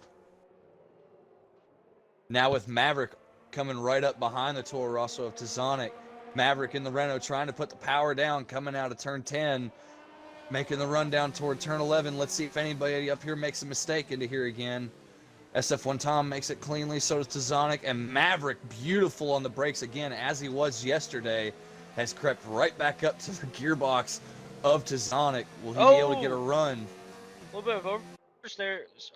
Now with Maverick coming right up behind the Toro Rosso of Tizonic. Maverick in the Renault trying to put the power down, coming out of turn 10, making the run down toward turn 11. Let's see if anybody up here makes a mistake into here again. SF1 Tom makes it cleanly, so does Tizonic, and Maverick, beautiful on the brakes again, as he was yesterday, has crept right back up to the gearbox of Tizonic. Will he be able to get a run? A little bit of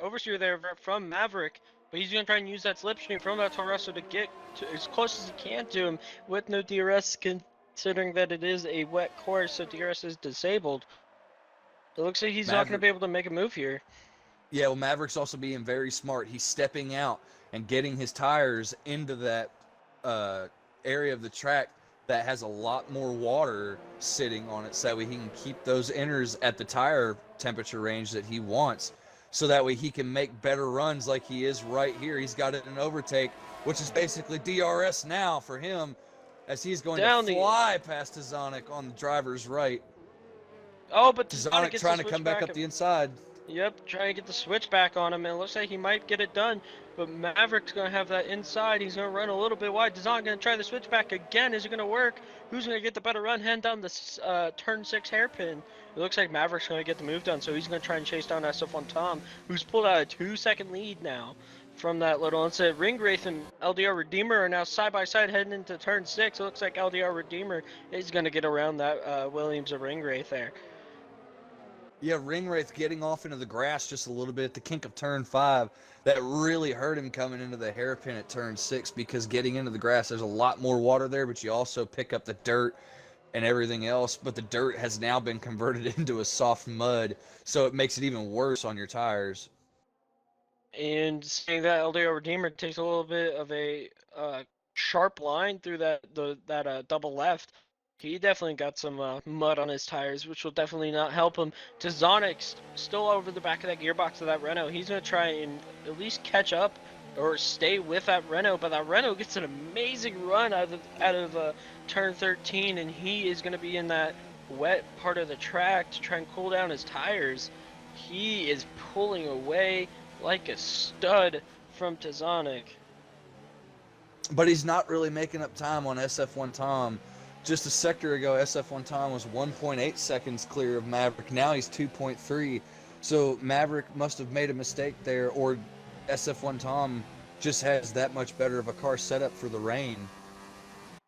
oversteer there from Maverick, but he's going to try and use that slipstream from that Toro Rosso to get as close as he can to him with no DRS, considering that it is a wet course, so DRS is disabled. It looks like he's not going to be able to make a move here. Yeah, well, Maverick's also being very smart. He's stepping out and getting his tires into that area of the track that has a lot more water sitting on it, so that way he can keep those inners at the tire temperature range that he wants, so that way he can make better runs like he is right here. He's got it in overtake, which is basically DRS now for him, as he's going to fly past Tizonic on the driver's right. Oh, but Tizonic trying to come back up the inside. Yep, trying to get the switch back on him, and it looks like he might get it done, but Maverick's going to have that inside. He's going to run a little bit wide. Tizonic going to try the switch back again. Is it going to work? Who's going to get the better run? Heading down this turn 6 hairpin. It looks like Maverick's going to get the move done, so he's going to try and chase down SF1 Tom, who's pulled out a 2-second lead now from that little incident. Ringwraith and LDR Redeemer are now side by side heading into turn 6. It looks like LDR Redeemer is going to get around that Williams of Ringwraith there. Yeah, Ringwraith getting off into the grass just a little bit at the kink of turn 5. That really hurt him coming into the hairpin at turn 6, because getting into the grass, there's a lot more water there, but you also pick up the dirt and everything else. But the dirt has now been converted into a soft mud, so it makes it even worse on your tires. And saying that, LDR Redeemer takes a little bit of a sharp line through that double left. He definitely got some mud on his tires, which will definitely not help him. Tizonic's still over the back of that gearbox of that Renault. He's going to try and at least catch up or stay with that Renault, but that Renault gets an amazing run out of turn 13, and he is going to be in that wet part of the track to try and cool down his tires. He is pulling away like a stud from Tizonic. But he's not really making up time on SF1 Tom. Just a sector ago, SF1 Tom was 1.8 seconds clear of Maverick. Now he's 2.3. So Maverick must have made a mistake there, or SF1 Tom just has that much better of a car setup for the rain.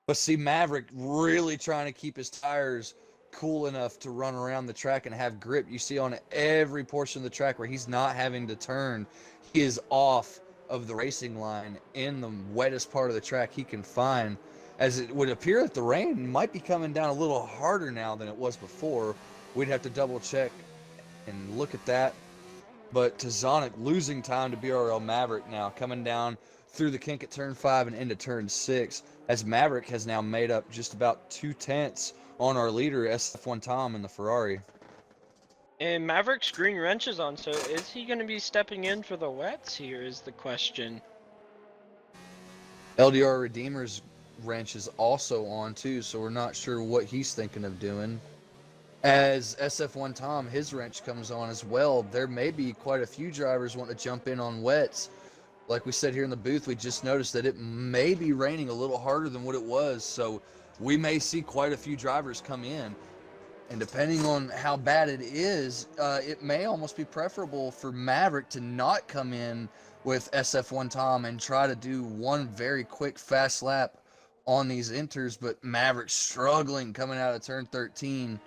But see, Maverick really trying to keep his tires cool enough to run around the track and have grip. You see on every portion of the track where he's not having to turn, he is off of the racing line in the wettest part of the track he can find, as it would appear that the rain might be coming down a little harder now than it was before. We'd have to double check and look at that. But Tizonic losing time to BRL Maverick now, coming down through the kink at turn 5 and into turn 6, as Maverick has now made up just about 2/10 on our leader, SF1 Tom, in the Ferrari. And Maverick's green wrench is on, so is he going to be stepping in for the wets here is the question. LDR Redeemer's wrench is also on too, so we're not sure what he's thinking of doing. As SF1 Tom, his wrench comes on as well. There may be quite a few drivers wanting to jump in on wets. Like we said here in the booth, we just noticed that it may be raining a little harder than what it was, so we may see quite a few drivers come in. And depending on how bad it is, it may almost be preferable for Maverick to not come in with SF1 Tom and try to do one very quick fast lap on these inters, but Maverick struggling coming out of turn 13.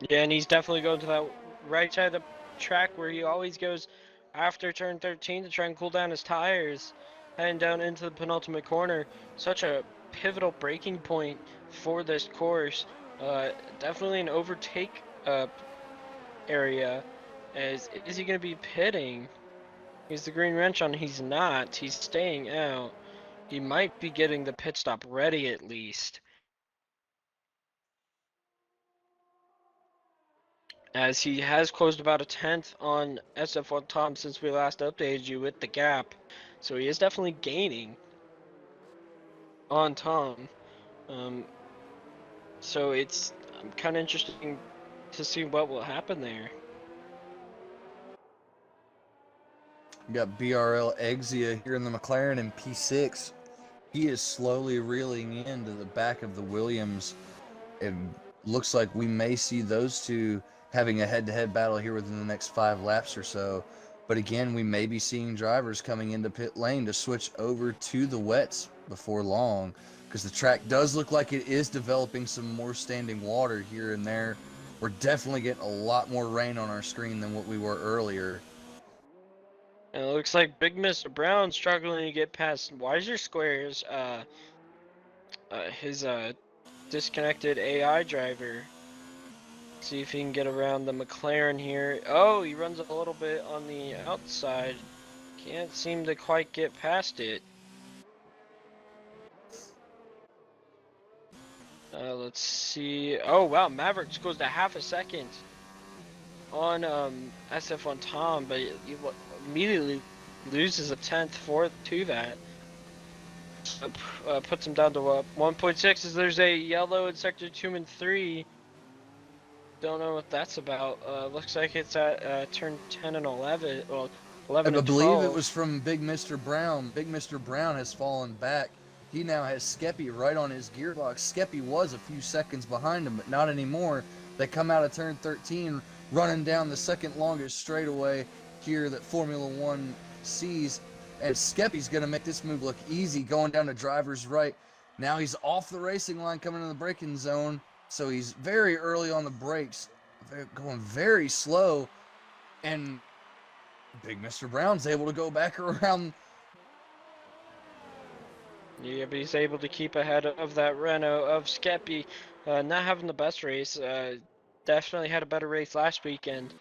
Yeah, and he's definitely going to that right side of the track where he always goes after turn 13 to try and cool down his tires, heading down into the penultimate corner. Such a pivotal braking point for this course. Definitely an overtake area. Is he going to be pitting? He's the green wrench on. He's not. He's staying out. He might be getting the pit stop ready at least. As he has closed about a 1/10 on SF1 Tom since we last updated you with the gap. So he is definitely gaining on Tom. So it's kind of interesting to see what will happen there. We got BRL Exia here in the McLaren in P6. He is slowly reeling into the back of the Williams. It looks like we may see those two having a head-to-head battle here within the next 5 laps or so. But again, we may be seeing drivers coming into pit lane to switch over to the wets before long, because the track does look like it is developing some more standing water here and there. We're definitely getting a lot more rain on our screen than what we were earlier. And it looks like Big Mr. Brown struggling to get past Wiser Squares, his disconnected AI driver. See if he can get around the McLaren here. Oh, he runs a little bit on the outside. Can't seem to quite get past it. Let's see. Oh wow, Mavericks goes to half a second on SF on Tom, but he immediately loses a tenth fourth to that. Puts him down to 1.6 as there's a yellow in sector 2 and 3. Don't know what that's about. Looks like it's at turn 10 and 11. Well, 11 I and believe 12. it was from Big Mr. Brown. Big Mr. Brown has fallen back. He now has Skeppy right on his gearbox. Skeppy was a few seconds behind him, but not anymore. They come out of turn 13, running down the second longest straightaway here that Formula One sees. And Skeppy's going to make this move look easy, going down to driver's right. Now he's off the racing line, coming in the braking zone. So he's very early on the brakes, going very slow. And Big Mr. Brown's able to go back around. Yeah, but he's able to keep ahead of that Renault of Skeppy. Not having the best race. Definitely had a better race last weekend.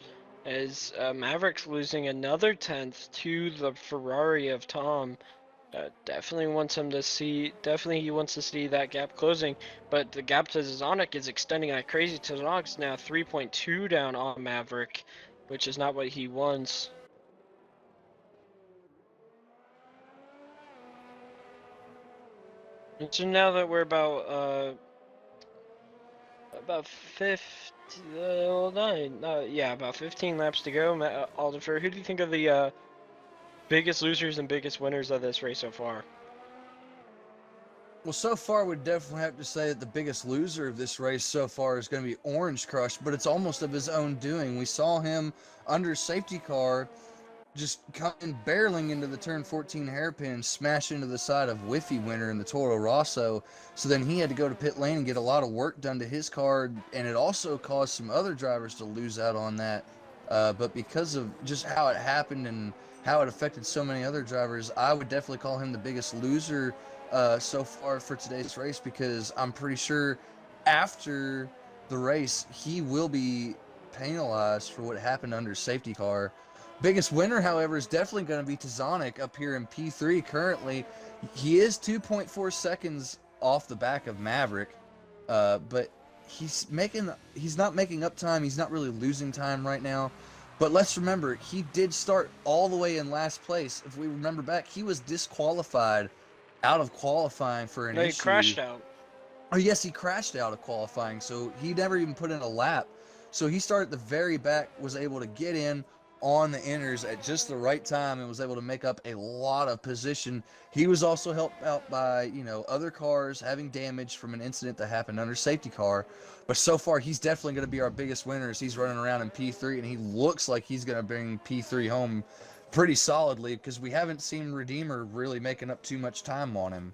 As Mavericks losing another tenth to the Ferrari of Tom. Definitely wants him to see. Definitely he wants to see that gap closing. But the gap to Zonic is extending like crazy. To Zonic's now 3.2 down on Maverick, which is not what he wants. And so now that we're about 50, about 15 laps to go. Aldifer, who do you think are the biggest losers and biggest winners of this race so far? Well, so far, we'd definitely have to say that the biggest loser of this race so far is going to be Orange Crush, but it's almost of his own doing. We saw him under safety car just coming barreling into the turn 14 hairpin, smash into the side of Whiffy Winner in the Toro Rosso. So then he had to go to pit lane and get a lot of work done to his car, and it also caused some other drivers to lose out on that. But because of just how it happened and how it affected so many other drivers, I would definitely call him the biggest loser so far for today's race, because I'm pretty sure after the race he will be penalized for what happened under safety car. Biggest winner, however, is definitely going to be Tazonic up here in P3 currently. He is 2.4 seconds off the back of Maverick, but he's not making up time. He's not really losing time right now. But let's remember, he did start all the way in last place. If we remember back, he was disqualified out of qualifying for an No, he issue. crashed out. Oh, yes, he crashed out of qualifying, so he never even put in a lap. So he started at the very back, was able to get in on the inners at just the right time, and was able to make up a lot of position. He was also helped out by, other cars having damage from an incident that happened under safety car. But so far, he's definitely going to be our biggest winner as he's running around in P3, and he looks like he's going to bring P3 home pretty solidly, because we haven't seen Redeemer really making up too much time on him.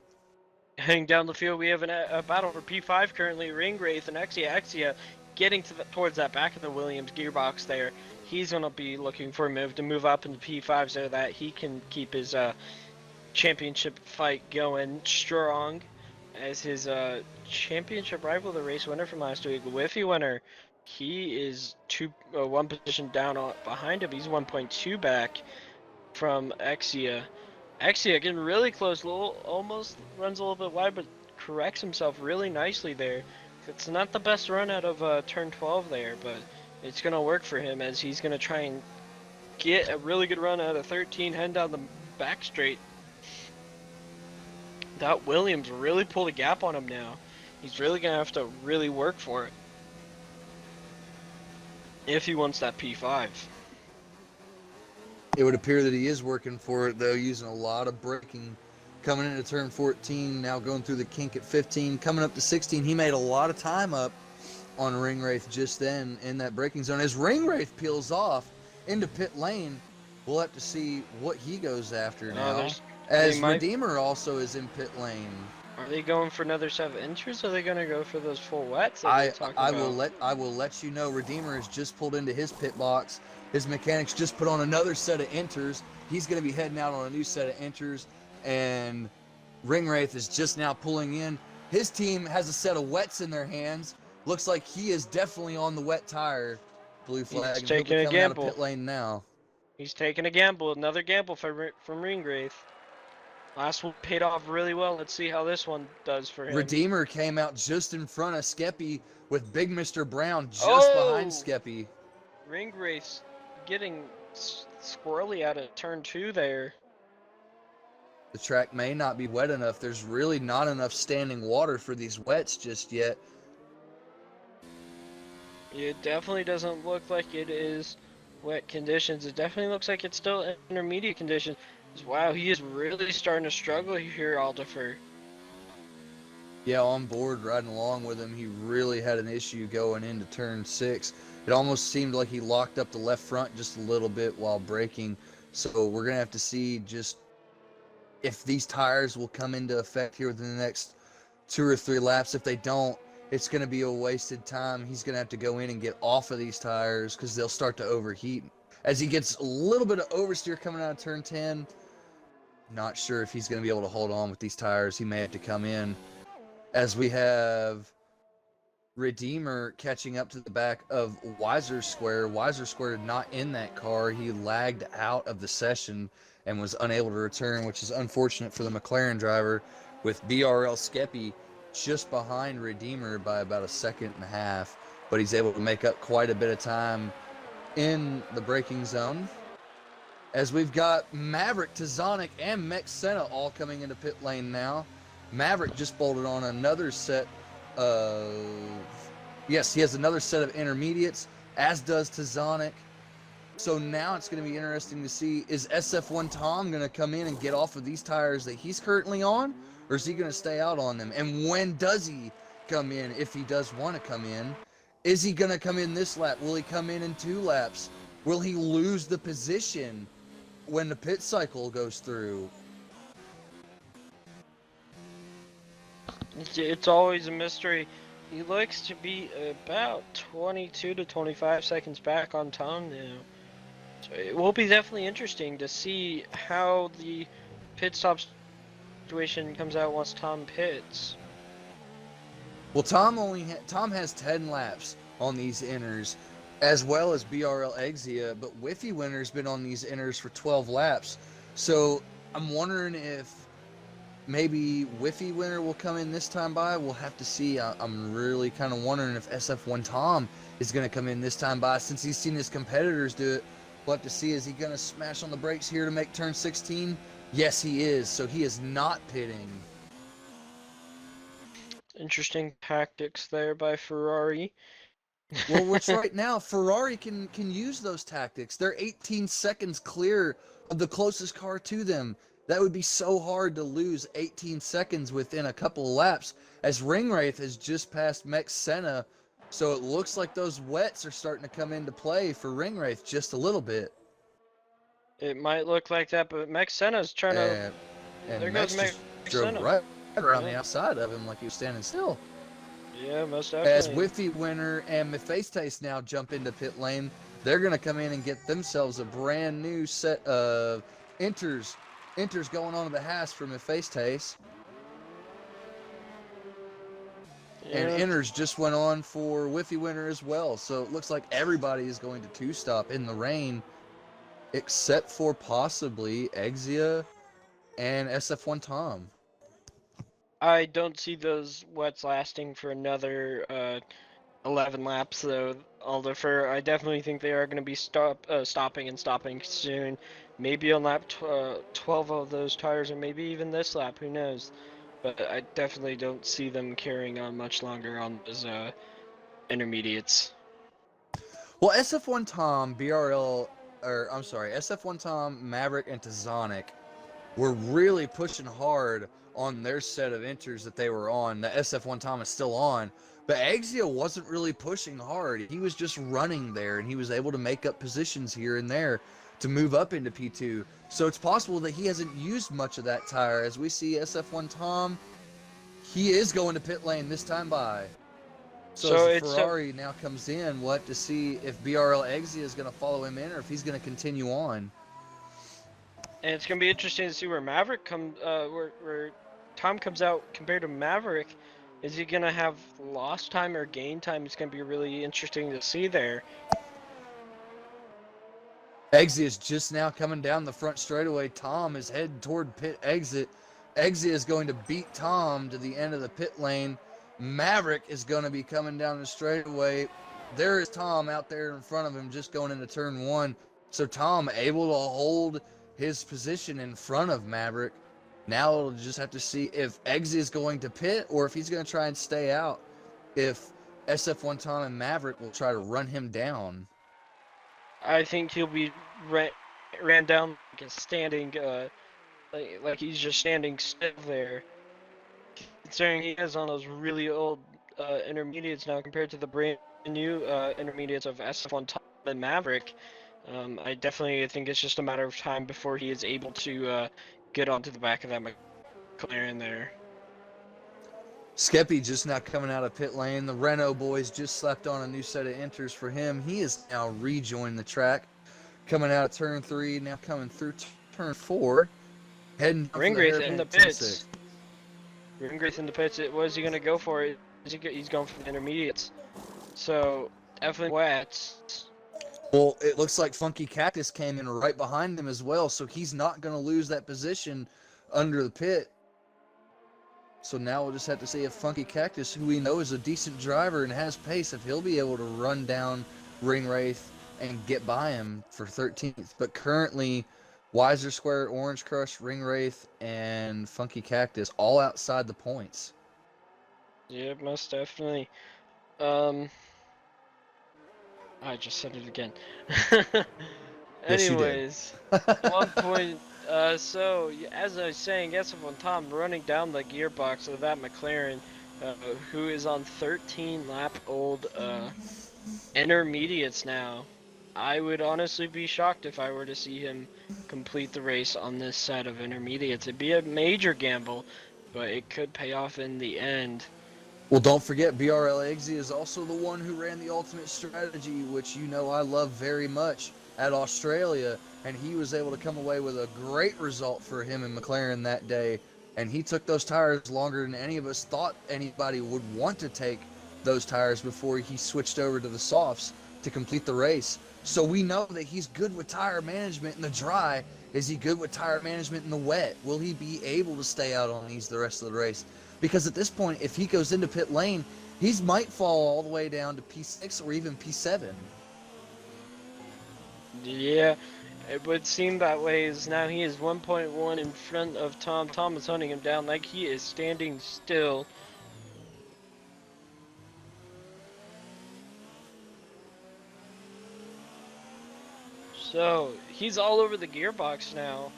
Heading down the field, we have a battle for P5 currently. Ringwraith and Exia getting towards that back of the Williams gearbox there. He's going to be looking for a move to move up into P5 so that he can keep his championship fight going strong, as his championship rival, the race winner from last week, Whiffy Winner, he is one position down behind him. He's 1.2 back from Exia. Exia getting really close, almost runs a little bit wide, but corrects himself really nicely there. It's not the best run out of turn 12 there, but it's going to work for him, as he's going to try and get a really good run out of 13, heading down the back straight That Williams really pulled a gap on him now. He's really gonna have to really work for it if he wants that P5. It would appear that he is working for it, though, using a lot of braking. Coming into turn 14, now going through the kink at 15, coming up to 16. He made a lot of time up on Ringwraith just then in that braking zone. As Ringwraith peels off into pit lane, we'll have to see what he goes after now. As Redeemer also is in pit lane. Are they going for another set of entries, or are they gonna go for those full wets that I they talked I about? will let you know. Redeemer has just pulled into his pit box. His mechanics just put on another set of enters. He's going to be heading out on a new set of enters, and Ringwraith is just now pulling in. His team has a set of wets in their hands. Looks like he is definitely on the wet tire. Blue flag, and he'll be coming out of pit lane now. He's taking a gamble. Another gamble from Ringwraith. Last one paid off really well. Let's see how this one does for him. Redeemer came out just in front of Skeppy with Big Mr. Brown just behind Skeppy. Ringwraith's getting squirrely out of turn 2 there. The track may not be wet enough. There's really not enough standing water for these wets just yet. It definitely doesn't look like it is wet conditions. It definitely looks like it's still intermediate conditions. Wow, he is really starting to struggle here, Aldifer. Yeah, on board, riding along with him, he really had an issue going into turn 6. It almost seemed like he locked up the left front just a little bit while braking. So we're going to have to see just if these tires will come into effect here within the next 2 or 3 laps. If they don't, it's going to be a wasted time. He's going to have to go in and get off of these tires because they'll start to overheat. As he gets a little bit of oversteer coming out of turn 10, not sure if he's going to be able to hold on with these tires. He may have to come in. As we have Redeemer catching up to the back of Weiser Square. Weiser Square not in that car. He lagged out of the session and was unable to return, which is unfortunate for the McLaren driver, with BRL Skeppy just behind Redeemer by about a second and a half. But he's able to make up quite a bit of time in the braking zone. As we've got Maverick, Tazonic, and Mex Senna all coming into pit lane now. Maverick just bolted on another set of... Yes, he has another set of intermediates, as does Tazonic. So now it's going to be interesting to see, is SF1 Tom going to come in and get off of these tires that he's currently on? Or is he going to stay out on them? And when does he come in, if he does want to come in? Is he going to come in this lap? Will he come in 2 laps? Will he lose the position when the pit cycle goes through? It's always a mystery. He looks to be about 22 to 25 seconds back on Tom now. So it will be definitely interesting to see how the pit stop situation comes out once Tom pits. Well, Tom has 10 laps on these inners, as well as BRL Exia, but Whiffy Winner's been on these inners for 12 laps. So I'm wondering if maybe Whiffy Winner will come in this time by. We'll have to see. I'm really kind of wondering if SF1 Tom is going to come in this time by, since he's seen his competitors do it. We'll have to see, is he going to smash on the brakes here to make turn 16? Yes, he is. So he is not pitting. Interesting tactics there by Ferrari. Well, which right now, Ferrari can use those tactics. They're 18 seconds clear of the closest car to them. That would be so hard to lose 18 seconds within a couple of laps, as Ringwraith has just passed Mex Senna. So it looks like those wets are starting to come into play for Ringwraith just a little bit. It might look like that, but Mex Senna's trying to... And there Mex goes Mex drove Senna. right around the outside of him like he was standing still. Yeah, most definitely. As Whiffy Winner and Mephaestes now jump into pit lane, they're going to come in and get themselves a brand new set of enters going on to the Haas for Mephaestes. Yeah. And enters just went on for Whiffy Winner as well. So it looks like everybody is going to two-stop in the rain, except for possibly Exia and SF1 Tom. I don't see those wets lasting for another 11 laps, though, Aldifer. I definitely think they are going to be stopping soon. Maybe on lap 12 of those tires, or maybe even this lap, who knows. but I definitely don't see them carrying on much longer on those intermediates. Well, SF1 Tom, BRL, or I'm sorry, SF1 Tom, Maverick, and Tazonic were really pushing hard on their set of inters that they were on. The SF1 Tom is still on, but Exia wasn't really pushing hard. He was just running there, and he was able to make up positions here and there to move up into P2. So it's possible that he hasn't used much of that tire. As we see SF1 Tom, he is going to pit lane this time by. So as So the it's Ferrari now comes in, we'll have to see if BRL Exia is going to follow him in or if he's going to continue on. and it's gonna be interesting to see where Maverick where Tom comes out compared to Maverick. Is he gonna have lost time or gain time? It's gonna be really interesting to see there. Exit is just now coming down the front straightaway. Tom is heading toward pit exit. Exit is going to beat Tom to the end of the pit lane. Maverick is going to be coming down the straightaway. There is Tom out there in front of him just going into turn one. So Tom able to hold his position in front of Maverick. Now we'll just have to see if Exit is going to pit or if he's going to try and stay out. If SF1 Tom and Maverick will try to run him down. I think he'll be ran down like a standing, like he's just standing still there. Considering he has on those really old intermediates now compared to the brand new intermediates of SF1 Top and Maverick, I definitely think it's just a matter of time before he is able to get onto the back of that McLaren there. Skeppy just now coming out of pit lane. The Renault boys just slapped on a new set of inters for him. He is now rejoined the track. Coming out of turn 3, now coming through turn 4. Heading for the Ringwraith in the hairpin pits. Ringwraith in the pits. What is he going to go for? He's going for the intermediates. So, definitely wet. Well, it looks like Funky Cactus came in right behind him as well, so he's not going to lose that position under the pit. So now we'll just have to see if Funky Cactus, who we know is a decent driver and has pace, if he'll be able to run down Ringwraith and get by him for 13th. But currently, Wiser Square, Orange Crush, Ringwraith, and Funky Cactus all outside the points. Yeah, most definitely. I just said it again. Yes, you did. Anyways, 1 point. So as I was saying, SF1 Tom running down the gearbox of that McLaren, who is on 13 lap old intermediates now. I would honestly be shocked if I were to see him complete the race on this set of intermediates. It'd be a major gamble, but it could pay off in the end. Well, don't forget, BRL Eggsy is also the one who ran the Ultimate Strategy, which you know I love very much, at Australia, and he was able to come away with a great result for him and McLaren that day, and he took those tires longer than any of us thought anybody would want to take those tires before he switched over to the softs to complete the race. So we know that he's good with tire management in the dry. Is he good with tire management in the wet? Will he be able to stay out on these the rest of the race? Because at this point, if he goes into pit lane, he might fall all the way down to P6 or even P7. Yeah, it would seem that way. As now he is 1.1 in front of Tom. Tom is hunting him down like he is standing still. So he's all over the gearbox now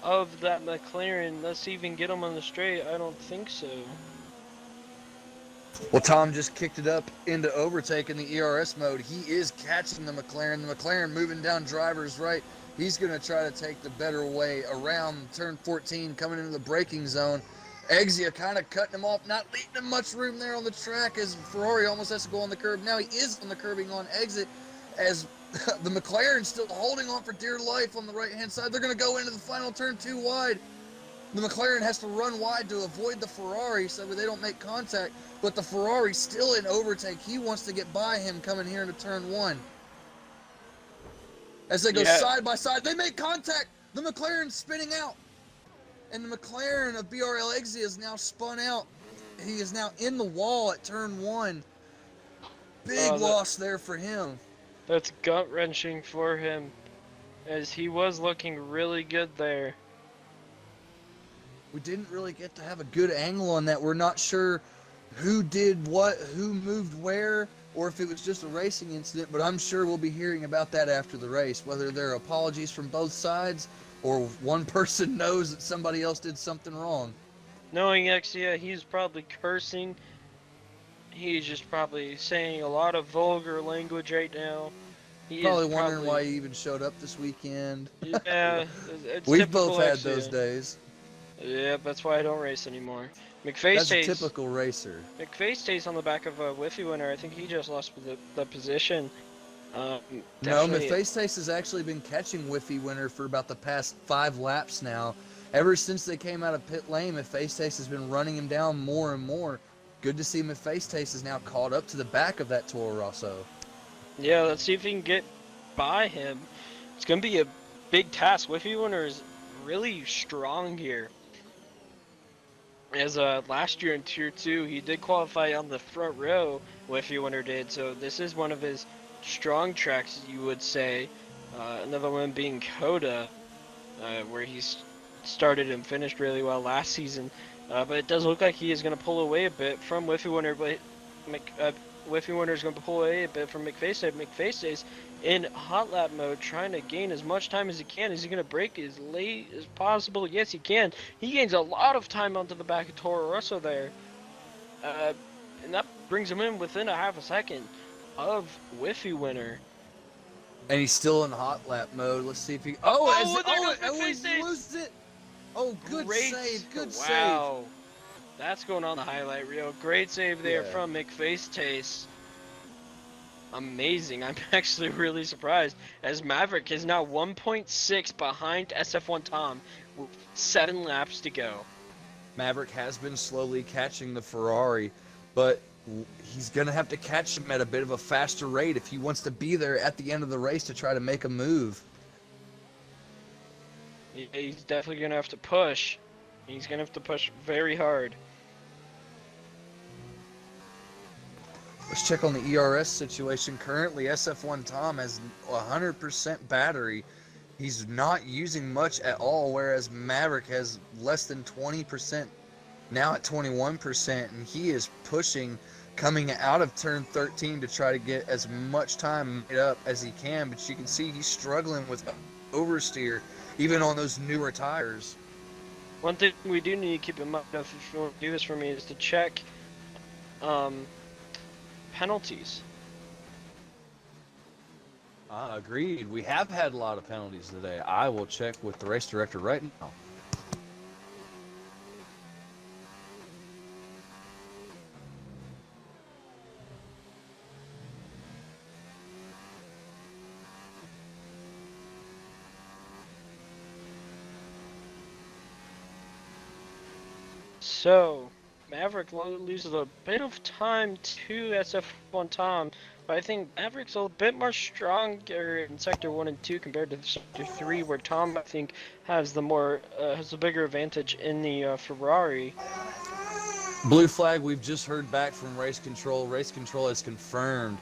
of that McLaren. Let's even get him on the straight. I don't think so. Well, Tom just kicked it up into overtake in the ERS mode. He is catching the McLaren. The McLaren moving down driver's right. He's going to try to take the better way around turn 14, coming into the braking zone. Exia kind of cutting him off, not leaving him much room there on the track as Ferrari almost has to go on the curb. Now he is on the curbing on exit as the McLaren's still holding on for dear life on the right-hand side. They're going to go into the final turn too wide. The McLaren has to run wide to avoid the Ferrari so that they don't make contact, but the Ferrari's still in overtake. He wants to get by him coming here into turn one. As they go side by side, they make contact. The McLaren's spinning out. And the McLaren of BRL Exia is now spun out. He is now in the wall at turn one. Big loss there for him. That's gut-wrenching for him, as he was looking really good there. we didn't really get to have a good angle on that. We're not sure who did what, who moved where, or if it was just a racing incident, but I'm sure we'll be hearing about that after the race, whether there are apologies from both sides or one person knows that somebody else did something wrong. Knowing Exia, he's probably cursing. He's just probably saying a lot of vulgar language right now. He is Probably wondering why probably, he even showed up this weekend. yeah, it's We've both typical had those Exia. days. Yeah, that's why I don't race anymore. That's a typical racer. McFay stays on the back of a Whiffy winner. I think he just lost the position. Um, No, Definitely. Mephaste has actually been catching Whiffy winner for about the past 5 laps now. Ever since they came out of pit lane, Mephaste has been running him down more and more. Good to see Mephaste is now caught up to the back of that Toro Rosso. Yeah, let's see if we can get by him. It's gonna be a big task. Whiffy winner is really strong here. As last year in Tier 2, he did qualify on the front row, Whiffy winner did, so this is one of his strong tracks, you would say. Another one being Coda, where he's started and finished really well last season. But it does look like he is going to pull away a bit from Whiffy winner, but Whiffy winner is going to pull away a bit from McFace. McFace is in hot lap mode, trying to gain as much time as he can. Is he going to break as late as possible? Yes, he can. He gains a lot of time onto the back of Toro Rosso there. And that brings him in within a half a second of Whiffy winner. And he's still in hot lap mode. Let's see if he. Oh, There goes McFace. he loses it. Oh, good Great save. Good wow. That's going on the highlight reel. Great save there Yeah. from McFace. Amazing. I'm actually really surprised, as Maverick is now 1.6 behind SF1 Tom with 7 laps to go. Maverick has been slowly catching the Ferrari, but he's going to have to catch him at a bit of a faster rate if he wants to be there at the end of the race to try to make a move. He's definitely going to have to push. He's going to have to push very hard. Let's check on the ERS situation. Currently, SF1 Tom has 100% battery. He's not using much at all, whereas Maverick has less than 20%, now at 21%, and he is pushing, coming out of turn 13 to try to get as much time made up as he can, but you can see he's struggling with oversteer, even on those newer tires. One thing we do need to keep in mind, if you want to do this for me, is to check penalties. Agreed. We have had a lot of penalties today. I will check with the race director right now. So, Maverick loses a bit of time to SF1 Tom, but I think Maverick's a bit more stronger in Sector 1 and 2 compared to Sector 3, where Tom, I think, has the bigger advantage in the Ferrari. Blue flag, we've just heard back from race control. Race control has confirmed.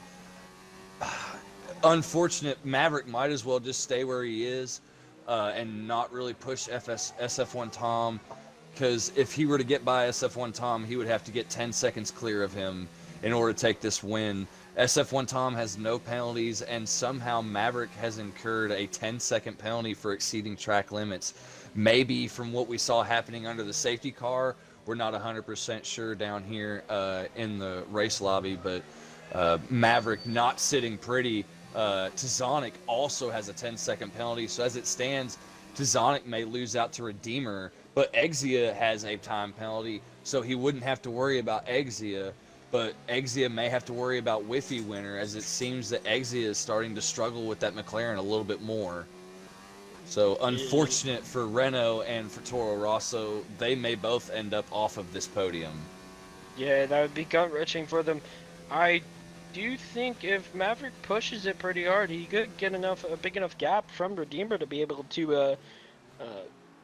Unfortunate, Maverick might as well just stay where he is and not really push SF1 Tom, because if he were to get by SF1 Tom, he would have to get 10 seconds clear of him in order to take this win. SF1 Tom has no penalties, and somehow Maverick has incurred a 10-second penalty for exceeding track limits. Maybe from what we saw happening under the safety car, we're not 100% sure down here in the race lobby, but Maverick not sitting pretty. Tizonic also has a 10-second penalty, so as it stands, Tizonic may lose out to Redeemer, but Exia has a time penalty, so he wouldn't have to worry about Exia, but Exia may have to worry about Whiffy winner, as it seems that Exia is starting to struggle with that McLaren a little bit more. So unfortunate for Renault and for Toro Rosso, they may both end up off of this podium. Yeah, that would be gut-wrenching for them. I do think if Maverick pushes it pretty hard, he could get a big enough gap from Redeemer to be able to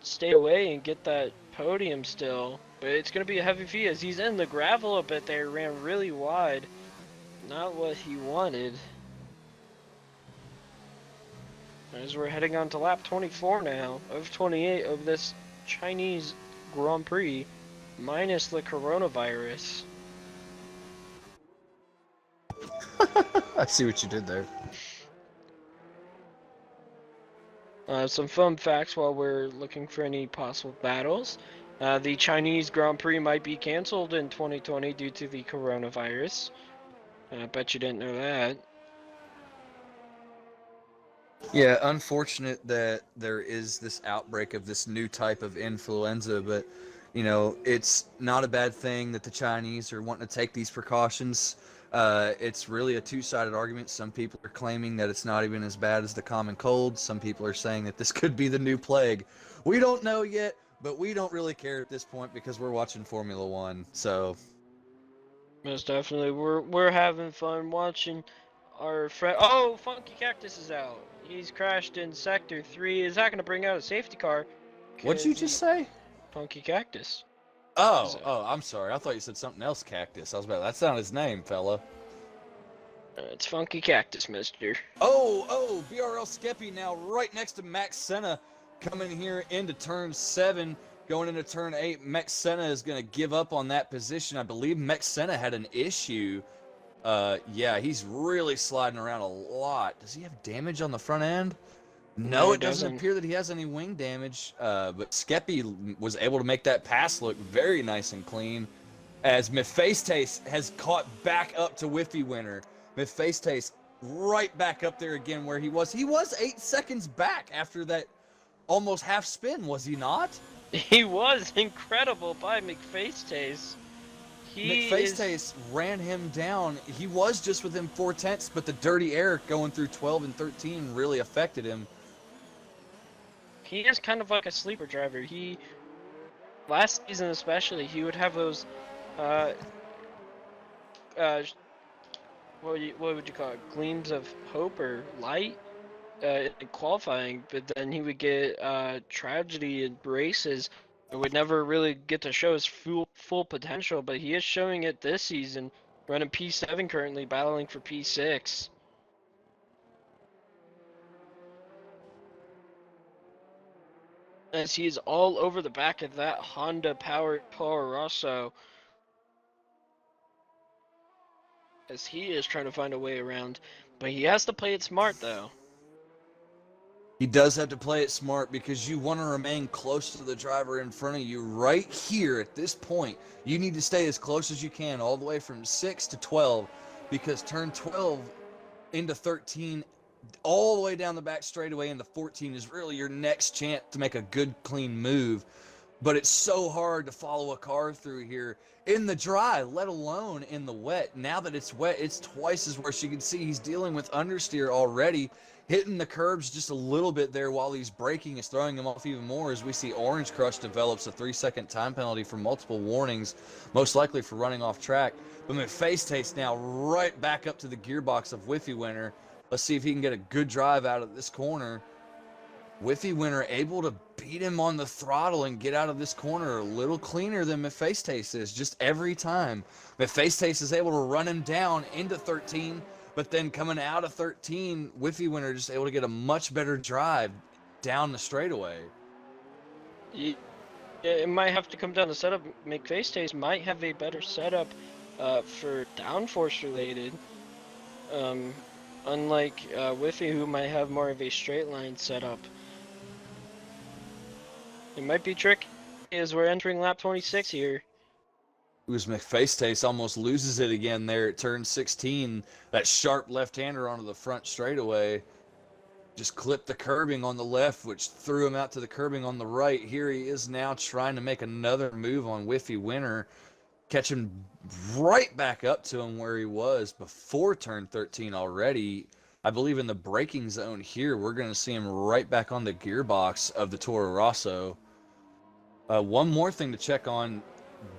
stay away and get that podium still. But it's going to be a heavy feat, as he's in the gravel a bit there, ran really wide. Not what he wanted. As we're heading on to lap 24 now, of 28 of this Chinese Grand Prix minus the coronavirus. I see what you did there. Some fun facts while we're looking for any possible battles. The Chinese Grand Prix might be canceled in 2020 due to the coronavirus. I bet you didn't know that. Yeah, unfortunate that there is this outbreak of this new type of influenza, but you know, it's not a bad thing that the Chinese are wanting to take these precautions. It's really a two-sided argument. Some people are claiming that it's not even as bad as the common cold. Some people are saying that this could be the new plague. We don't know yet, but we don't really care at this point because we're watching Formula One. So Most definitely, we're having fun watching our friend. Oh, Funky Cactus is out. He's crashed in Sector 3. Is that going to bring out a safety car? what'd you Cause just say? Funky Cactus. Oh, I'm sorry. I thought you said something else, Cactus. I was about, that's not his name, fella. It's Funky Cactus, mister. Oh, BRL Skeppy now right next to Max Senna coming here into turn 7, going into turn 8. Max Senna is going to give up on that position. I believe Max Senna had an issue. Yeah, he's really sliding around a lot. Does he have damage on the front end? No, it doesn't appear that he has any wing damage, but Skeppy was able to make that pass look very nice and clean as Mephaestus has caught back up to Whiffy Winner. Mephaestus right back up there again where he was. He was 8 seconds back after that almost half spin, was he not? He was incredible by McFaceface. McFaceface ran him down. He was just within 4/10, but the dirty air going through 12 and 13 really affected him. He is kind of like a sleeper driver. Last season especially, he would have those, what would you call it, gleams of hope or light in qualifying, but then he would get tragedy in races. It would never really get to show his full potential, but he is showing it this season, running P7 currently, battling for P6. As he is all over the back of that Honda-powered Toro Rosso, as he is trying to find a way around, but he has to play it smart though. He does have to play it smart because you want to remain close to the driver in front of you right here at this point. You need to stay as close as you can all the way from 6 to 12 because turn 12 into 13 all the way down the back straightaway into 14 is really your next chance to make a good clean move. But it's so hard to follow a car through here in the dry, let alone in the wet. Now that it's wet, it's twice as worse. You can see he's dealing with understeer already, hitting the curbs just a little bit there while he's braking is throwing him off even more as we see Orange Crush develops a 3-second time penalty for multiple warnings, most likely for running off track. But Mephaestus now right back up to the gearbox of Whiffy Winner. Let's see if he can get a good drive out of this corner. Whiffy Winner able to beat him on the throttle and get out of this corner a little cleaner than Mephaestus is just every time. Mephaestus is able to run him down into 13, but then coming out of 13, Whiffy Winner just able to get a much better drive down the straightaway. It might have to come down to setup. McFaceface might have a better setup for downforce related. Unlike Whiffy, who might have more of a straight line setup. It might be tricky as we're entering lap 26 here. It was Mephaestus almost loses it again there at turn 16. That sharp left-hander onto the front straightaway. Just clipped the curbing on the left, which threw him out to the curbing on the right. Here he is now trying to make another move on Whiffy Winner. Catching right back up to him where he was before turn 13 already. I believe in the braking zone here, we're going to see him right back on the gearbox of the Toro Rosso. One more thing to check on,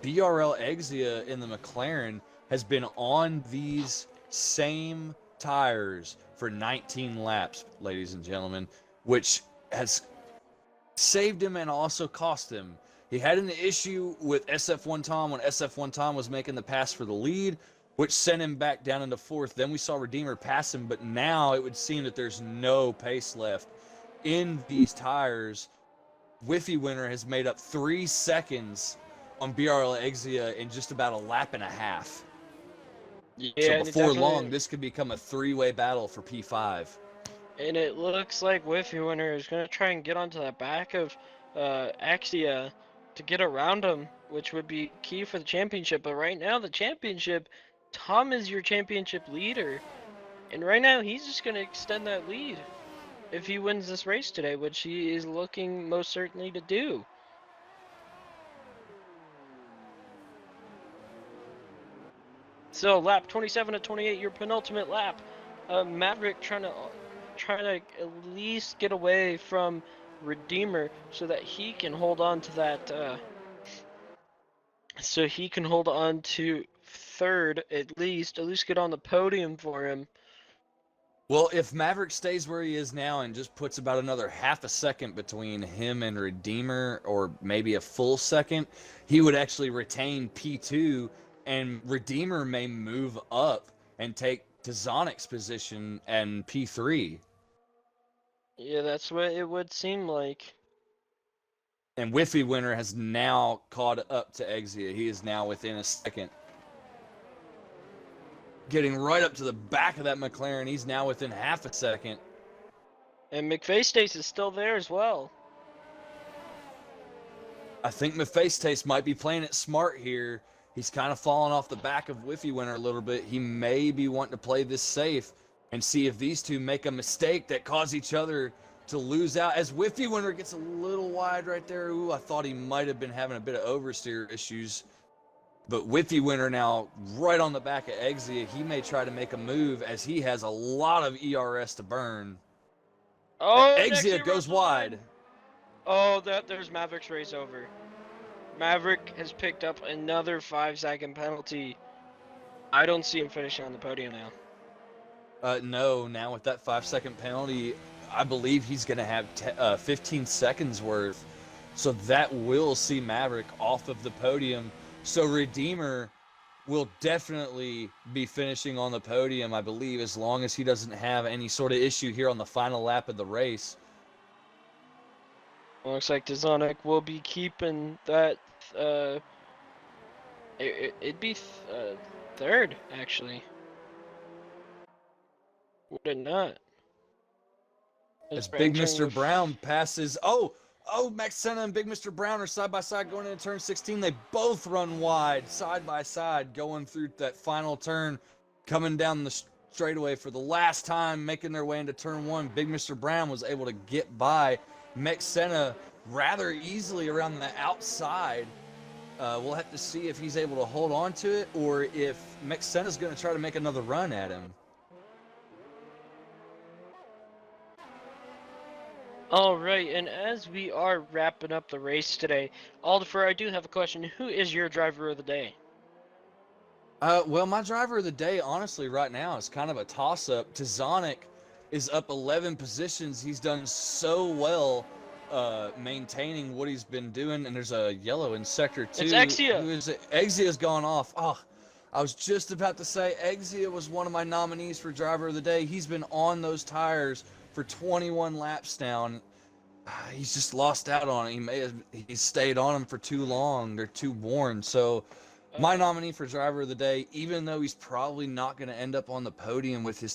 BRL Exia in the McLaren has been on these same tires for 19 laps, ladies and gentlemen, which has saved him and also cost him. He had an issue with SF1 Tom when SF1 Tom was making the pass for the lead, which sent him back down into 4th. Then we saw Redeemer pass him, but now it would seem that there's no pace left in these tires Whiffy Winner has made up 3 seconds on BRL Exia in just about a lap and a half. So Yeah, and it before long, definitely, this could become a 3-way battle for P5. and it looks like Whiffy Winner is gonna try and get onto the back of Axia to get around him, which would be key for the championship. But right now, the championship, Tom is your championship leader, and right now he's just gonna extend that lead if he wins this race today, which he is looking most certainly to do. So lap 27 to 28, your penultimate lap. Maverick trying to at least get away from Redeemer so that he can hold on to that. So he can hold on to third at least get on the podium for him. Well, if Maverick stays where he is now and just puts about another half a second between him and Redeemer, or maybe a full second, he would actually retain P2, and Redeemer may move up and take Tzonic's position and P3. Yeah, that's what it would seem like. And Whiffy Winner has now caught up to Exia. He is now within a second. Getting right up to the back of that McLaren. He's now within half a second. And McFace is still there as well. I think Mephaestus might be playing it smart here. He's kind of fallen off the back of Whiffy Winner a little bit. He may be wanting to play this safe and see if these two make a mistake that cause each other to lose out. As Whiffy Winner gets a little wide right there. Ooh, I thought he might have been having a bit of oversteer issues. But Whiffy Winner now right on the back of Exia. He may try to make a move as he has a lot of ERS to burn. Oh, next Exia year runs goes the line. wide. Oh, there's Maverick's race over. Maverick has picked up another 5-second penalty. I don't see him finishing on the podium now. No, now with that 5 second penalty, I believe he's going to have 15 seconds worth. So that will see Maverick off of the podium. So Redeemer will definitely be finishing on the podium, I believe, as long as he doesn't have any sort of issue here on the final lap of the race. Looks like Dzonic will be keeping that. Uh, it'd be third actually. Would it not? As As Big entering Mr. the. Brown passes. Oh, Max Senna and Big Mr. Brown are side by side going into turn 16. They both run wide, side by side, going through that final turn, coming down the straightaway for the last time, making their way into turn 1. Big Mr. Brown was able to get by Max Senna rather easily around the outside. We'll have to see if he's able to hold on to it or if Max Senna's going to try to make another run at him. All right, and as we are wrapping up the race today, Aldifer, I do have a question. Who is your driver of the day? Well, my driver of the day, honestly, right now is kind of a toss-up. Tzonic is up 11 positions. He's done so well maintaining what he's been doing. And there's a yellow in Sector It's 2. Exia. Who is it? Exia's gone off. Oh, I was just about to say Exia was one of my nominees for driver of the day. He's been on those tires for 21 laps now. And he's just lost out on it. He's stayed on them for too long. They're too worn. So my Uh, nominee for driver of the day, even though he's probably not going to end up on the podium with his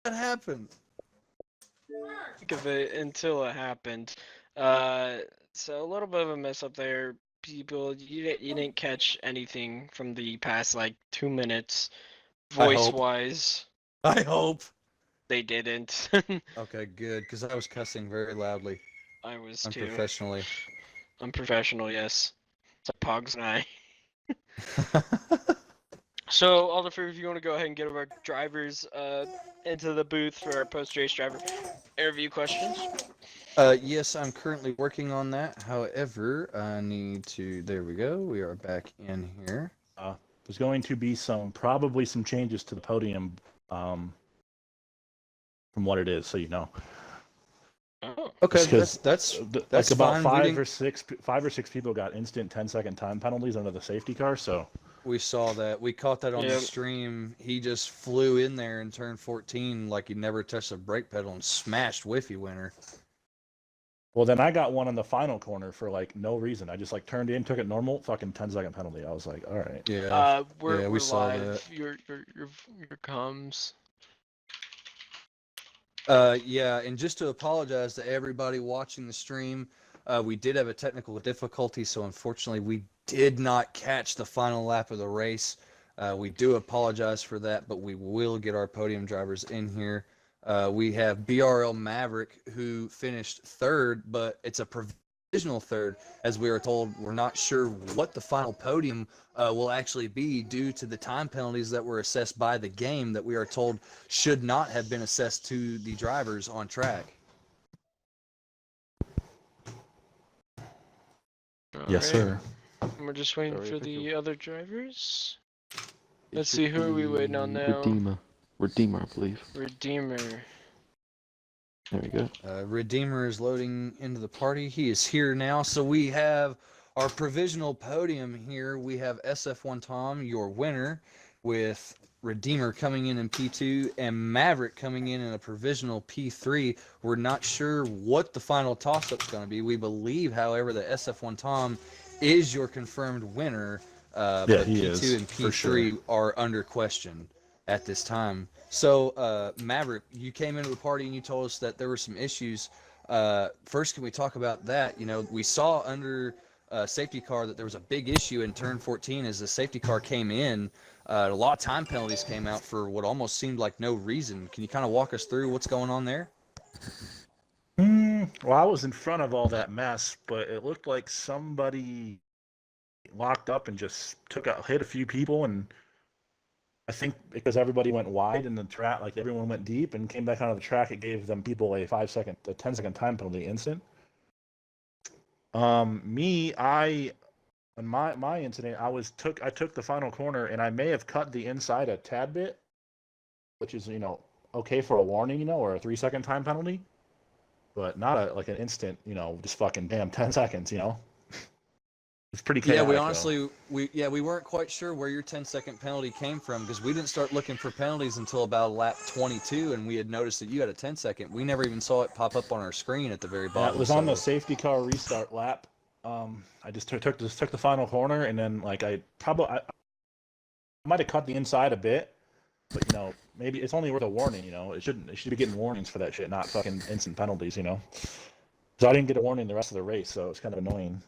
What happened? Think of it until it happened. So a little bit of a mess up there. People, you didn't catch anything from the past like 2 minutes, I voice hope. wise. I hope. They didn't. Okay, good, because I was cussing very loudly, I was too. unprofessionally. Unprofessional, yes. It's like Pogs and I. So, Alder, if you want to go ahead and get our drivers into the booth for our post-race driver interview questions. Yes, I'm currently working on that. However, I need to. There we go. We are back in here. There's going to be probably some changes to the podium from what it is, so you know. Oh. Okay, Because that's like about fine. five or six people got instant 10-second time penalties under the safety car. So We saw that. We caught that on the Yep. stream. He just flew in there and turned 14 like he never touched the brake pedal and smashed Whiffy Winner. well, then I got one on the final corner for like no reason. I just like turned in, took it normal, fucking 10-second penalty. I was like, all right. Yeah. We're we saw live. that. Your comms. Yeah, and just to apologize to everybody watching the stream, we did have a technical difficulty, so unfortunately we did not catch the final lap of the race. We do apologize for that, but we will get our podium drivers in here. We have BRL Maverick, who finished third, but it's a provisional third, as we were told. We're not sure what the final podium will actually be due to the time penalties that were assessed by the game that we are told should not have been assessed to the drivers on track. Yes, sir. We're just waiting Sorry, for official. the other drivers. It Let's should see, who are we waiting on be now? Redeemer, I believe. Redeemer. There we go. Redeemer is loading into the party. He is here now. So we have our provisional podium here. We have SF1 Tom, your winner, with Redeemer coming in P2 and Maverick coming in a provisional P3. We're not sure what the final toss-up is going to be. We believe, however, that SF1 Tom is your confirmed winner. But he P2 is, and for P3 sure. are under question at this time. So, Maverick, you came into the party and you told us that there were some issues. First, can we talk about that? You know, we saw under safety car that there was a big issue in turn 14 as the safety car came in. A lot of time penalties came out for what almost seemed like no reason. Can you kind of walk us through what's going on there? Well, I was in front of all that mess, but it looked like somebody locked up and just hit a few people, and I think because everybody went wide in the track, like everyone went deep and came back onto the track, it gave them people a 10-second time penalty instant. On my incident, I took the final corner and I may have cut the inside a tad bit, which is okay for a warning, or a 3-second time penalty, but not like an instant, just fucking damn 10 seconds, It's pretty chaotic. Yeah, we honestly, we weren't quite sure where your 10-second penalty came from because we didn't start looking for penalties until about lap 22, and we had noticed that you had a 10-second. We never even saw it pop up on our screen at the very bottom. It was on the safety car restart lap. I just took the final corner, and then like I might have cut the inside a bit, but maybe it's only worth a warning. It should be getting warnings for that shit, not fucking instant penalties. So I didn't get a warning the rest of the race, so it's kind of annoying.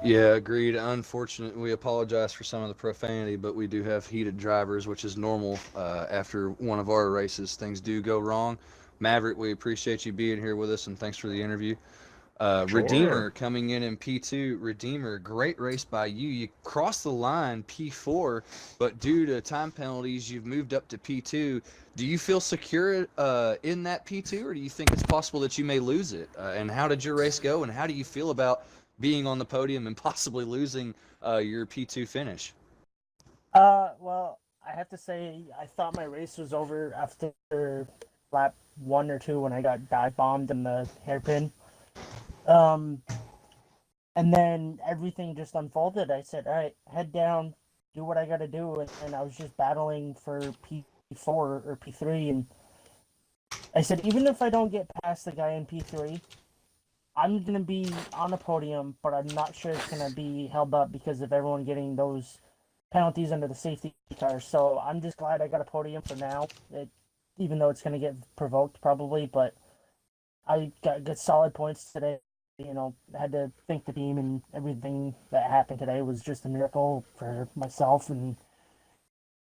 Yeah, agreed. Unfortunate. We apologize for some of the profanity, but we do have heated drivers, which is normal. After one of our races, things do go wrong. Maverick, we appreciate you being here with us, and thanks for the interview. Sure. Redeemer coming in P2. Redeemer, great race by you. You crossed the line P4, but due to time penalties, you've moved up to P2. Do you feel secure in that P2, or do you think it's possible that you may lose it? And how did your race go, and how do you feel about being on the podium and possibly losing your P2 finish? Well, I have to say, I thought my race was over after lap 1 or 2 when I got dive bombed in the hairpin. And And then everything just unfolded. I said, all right, head down, do what I got to do. And I was just battling for P4 or P3. And I said, even if I don't get past the guy in P3, I'm going to be on a podium, but I'm not sure it's going to be held up because of everyone getting those penalties under the safety car. So I'm just glad I got a podium for now, even though it's going to get provoked probably. But I got good solid points today. You know, had to thank the team, and everything that happened today was just a miracle for myself and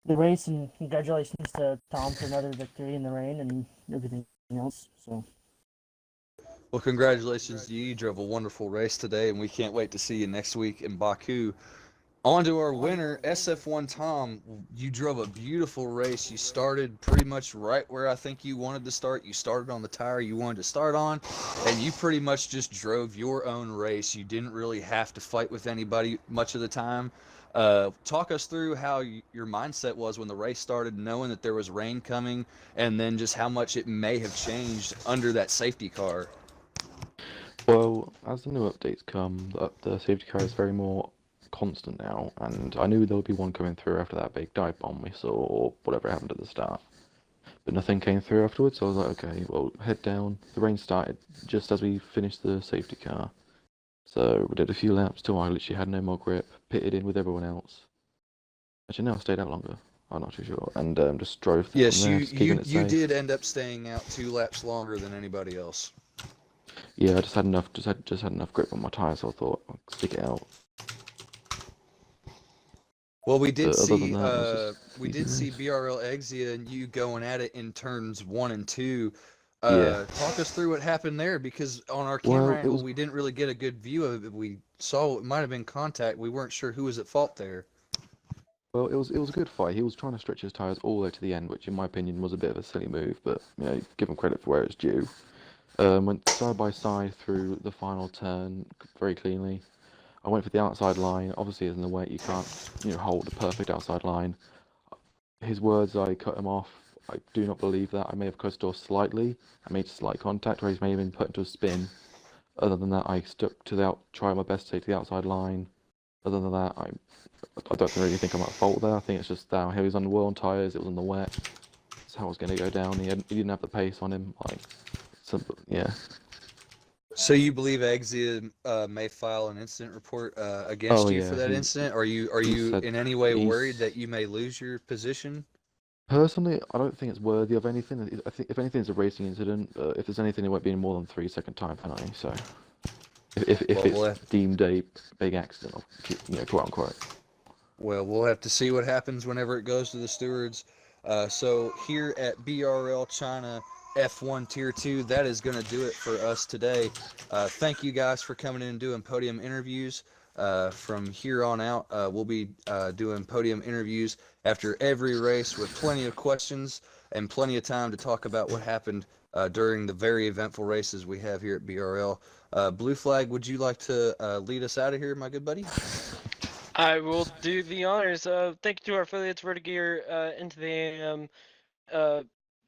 the race. And congratulations to Tom for another victory in the rain and everything else. So. Well, congratulations to you. You drove a wonderful race today, and we can't wait to see you next week in Baku. On to our winner, SF1 Tom. You drove a beautiful race. You started pretty much right where I think you wanted to start. You started on the tire you wanted to start on, and you pretty much just drove your own race. You didn't really have to fight with anybody much of the time. Talk us through how your mindset was when the race started, knowing that there was rain coming, and then just how much it may have changed under that safety car. Well, as the new updates come, the safety car is very more constant now, and I knew there would be one coming through after that big dive bomb we saw, or whatever happened at the start. But nothing came through afterwards, so I was like, okay, well, head down. The rain started just as we finished the safety car. So we did a few laps till I literally had no more grip, pitted in with everyone else. Actually, no, I stayed out longer. I'm not too sure. And just drove Yes, from there, you just keeping you it you safe. did end up staying out 2 laps longer than anybody else. Yeah, I just had enough, just had enough grip on my tyres, so I thought I'd stick it out. Well, we did But other than see that, it was just easy race. BRL Exia and you going at it in turns 1 and 2. Yeah. Talk us through what happened there, because on our Well, camera it angle was we didn't really get a good view of it. We saw it might have been contact. We weren't sure who was at fault there. it was a good fight. He was trying to stretch his tyres all the way to the end, which in my opinion was a bit of a silly move, but you know, give him credit for where it's due. Went side by side through the final turn very cleanly. I went for the outside line. Obviously, as in the weight, you can't, you know, hold a perfect outside line. His words, I cut him off. I do not believe that. I may have cut it off slightly. I made slight contact, or he may have been put into a spin. Other than that, I stuck to tried my best to take to the outside line. Other than that, I don't really think I'm at fault there. I think it's just how he was on the worn tyres, it was on the wet. That's how it was going to go down. He didn't have the pace on him. Like, simple, yeah. So you believe Exia may file an incident report against Oh you for yeah, that incident? Are he you said in any way worried he's that you may lose your position? personally, I don't think it's worthy of anything. I think if anything, it's a racing incident. If there's anything, it won't be more than 3 second time penalty. So if Well, it's deemed a big accident, you know, quote unquote. Well, we'll have to see what happens whenever it goes to the stewards. So here at BRL China F1 Tier 2, that is going to do it for us today. Thank you guys for coming in and doing podium interviews. From here on out, we'll be doing podium interviews after every race with plenty of questions and plenty of time to talk about what happened during the very eventful races we have here at BRL. Blue Flag, would you like to lead us out of here, my good buddy? I will do the honors. Thank you to our affiliates, Vertigear, Into the AM,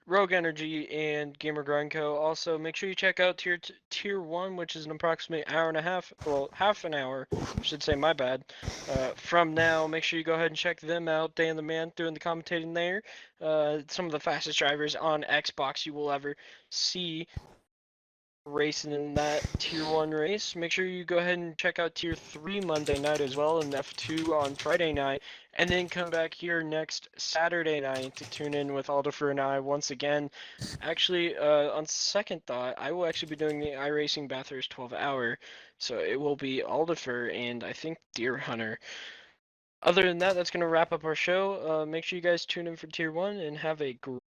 Rogue Energy, and Gamer Grind Co. Also, make sure you check out Tier 1, which is an approximate hour and a half, well, half an hour, I should say, my bad. From now, make sure you go ahead and check them out. Dan the Man doing the commentating there. Some of the fastest drivers on Xbox you will ever see racing in that Tier 1 race. Make sure you go ahead and check out Tier 3 Monday night as well, and F2 on Friday night, and then come back here next Saturday night to tune in with Aldifer and I once again. Actually, on second thought, I will actually be doing the iRacing Bathurst 12-hour, so it will be Aldifer and I think Deer Hunter. Other than that, that's going to wrap up our show. Make sure you guys tune in for Tier 1 and have a great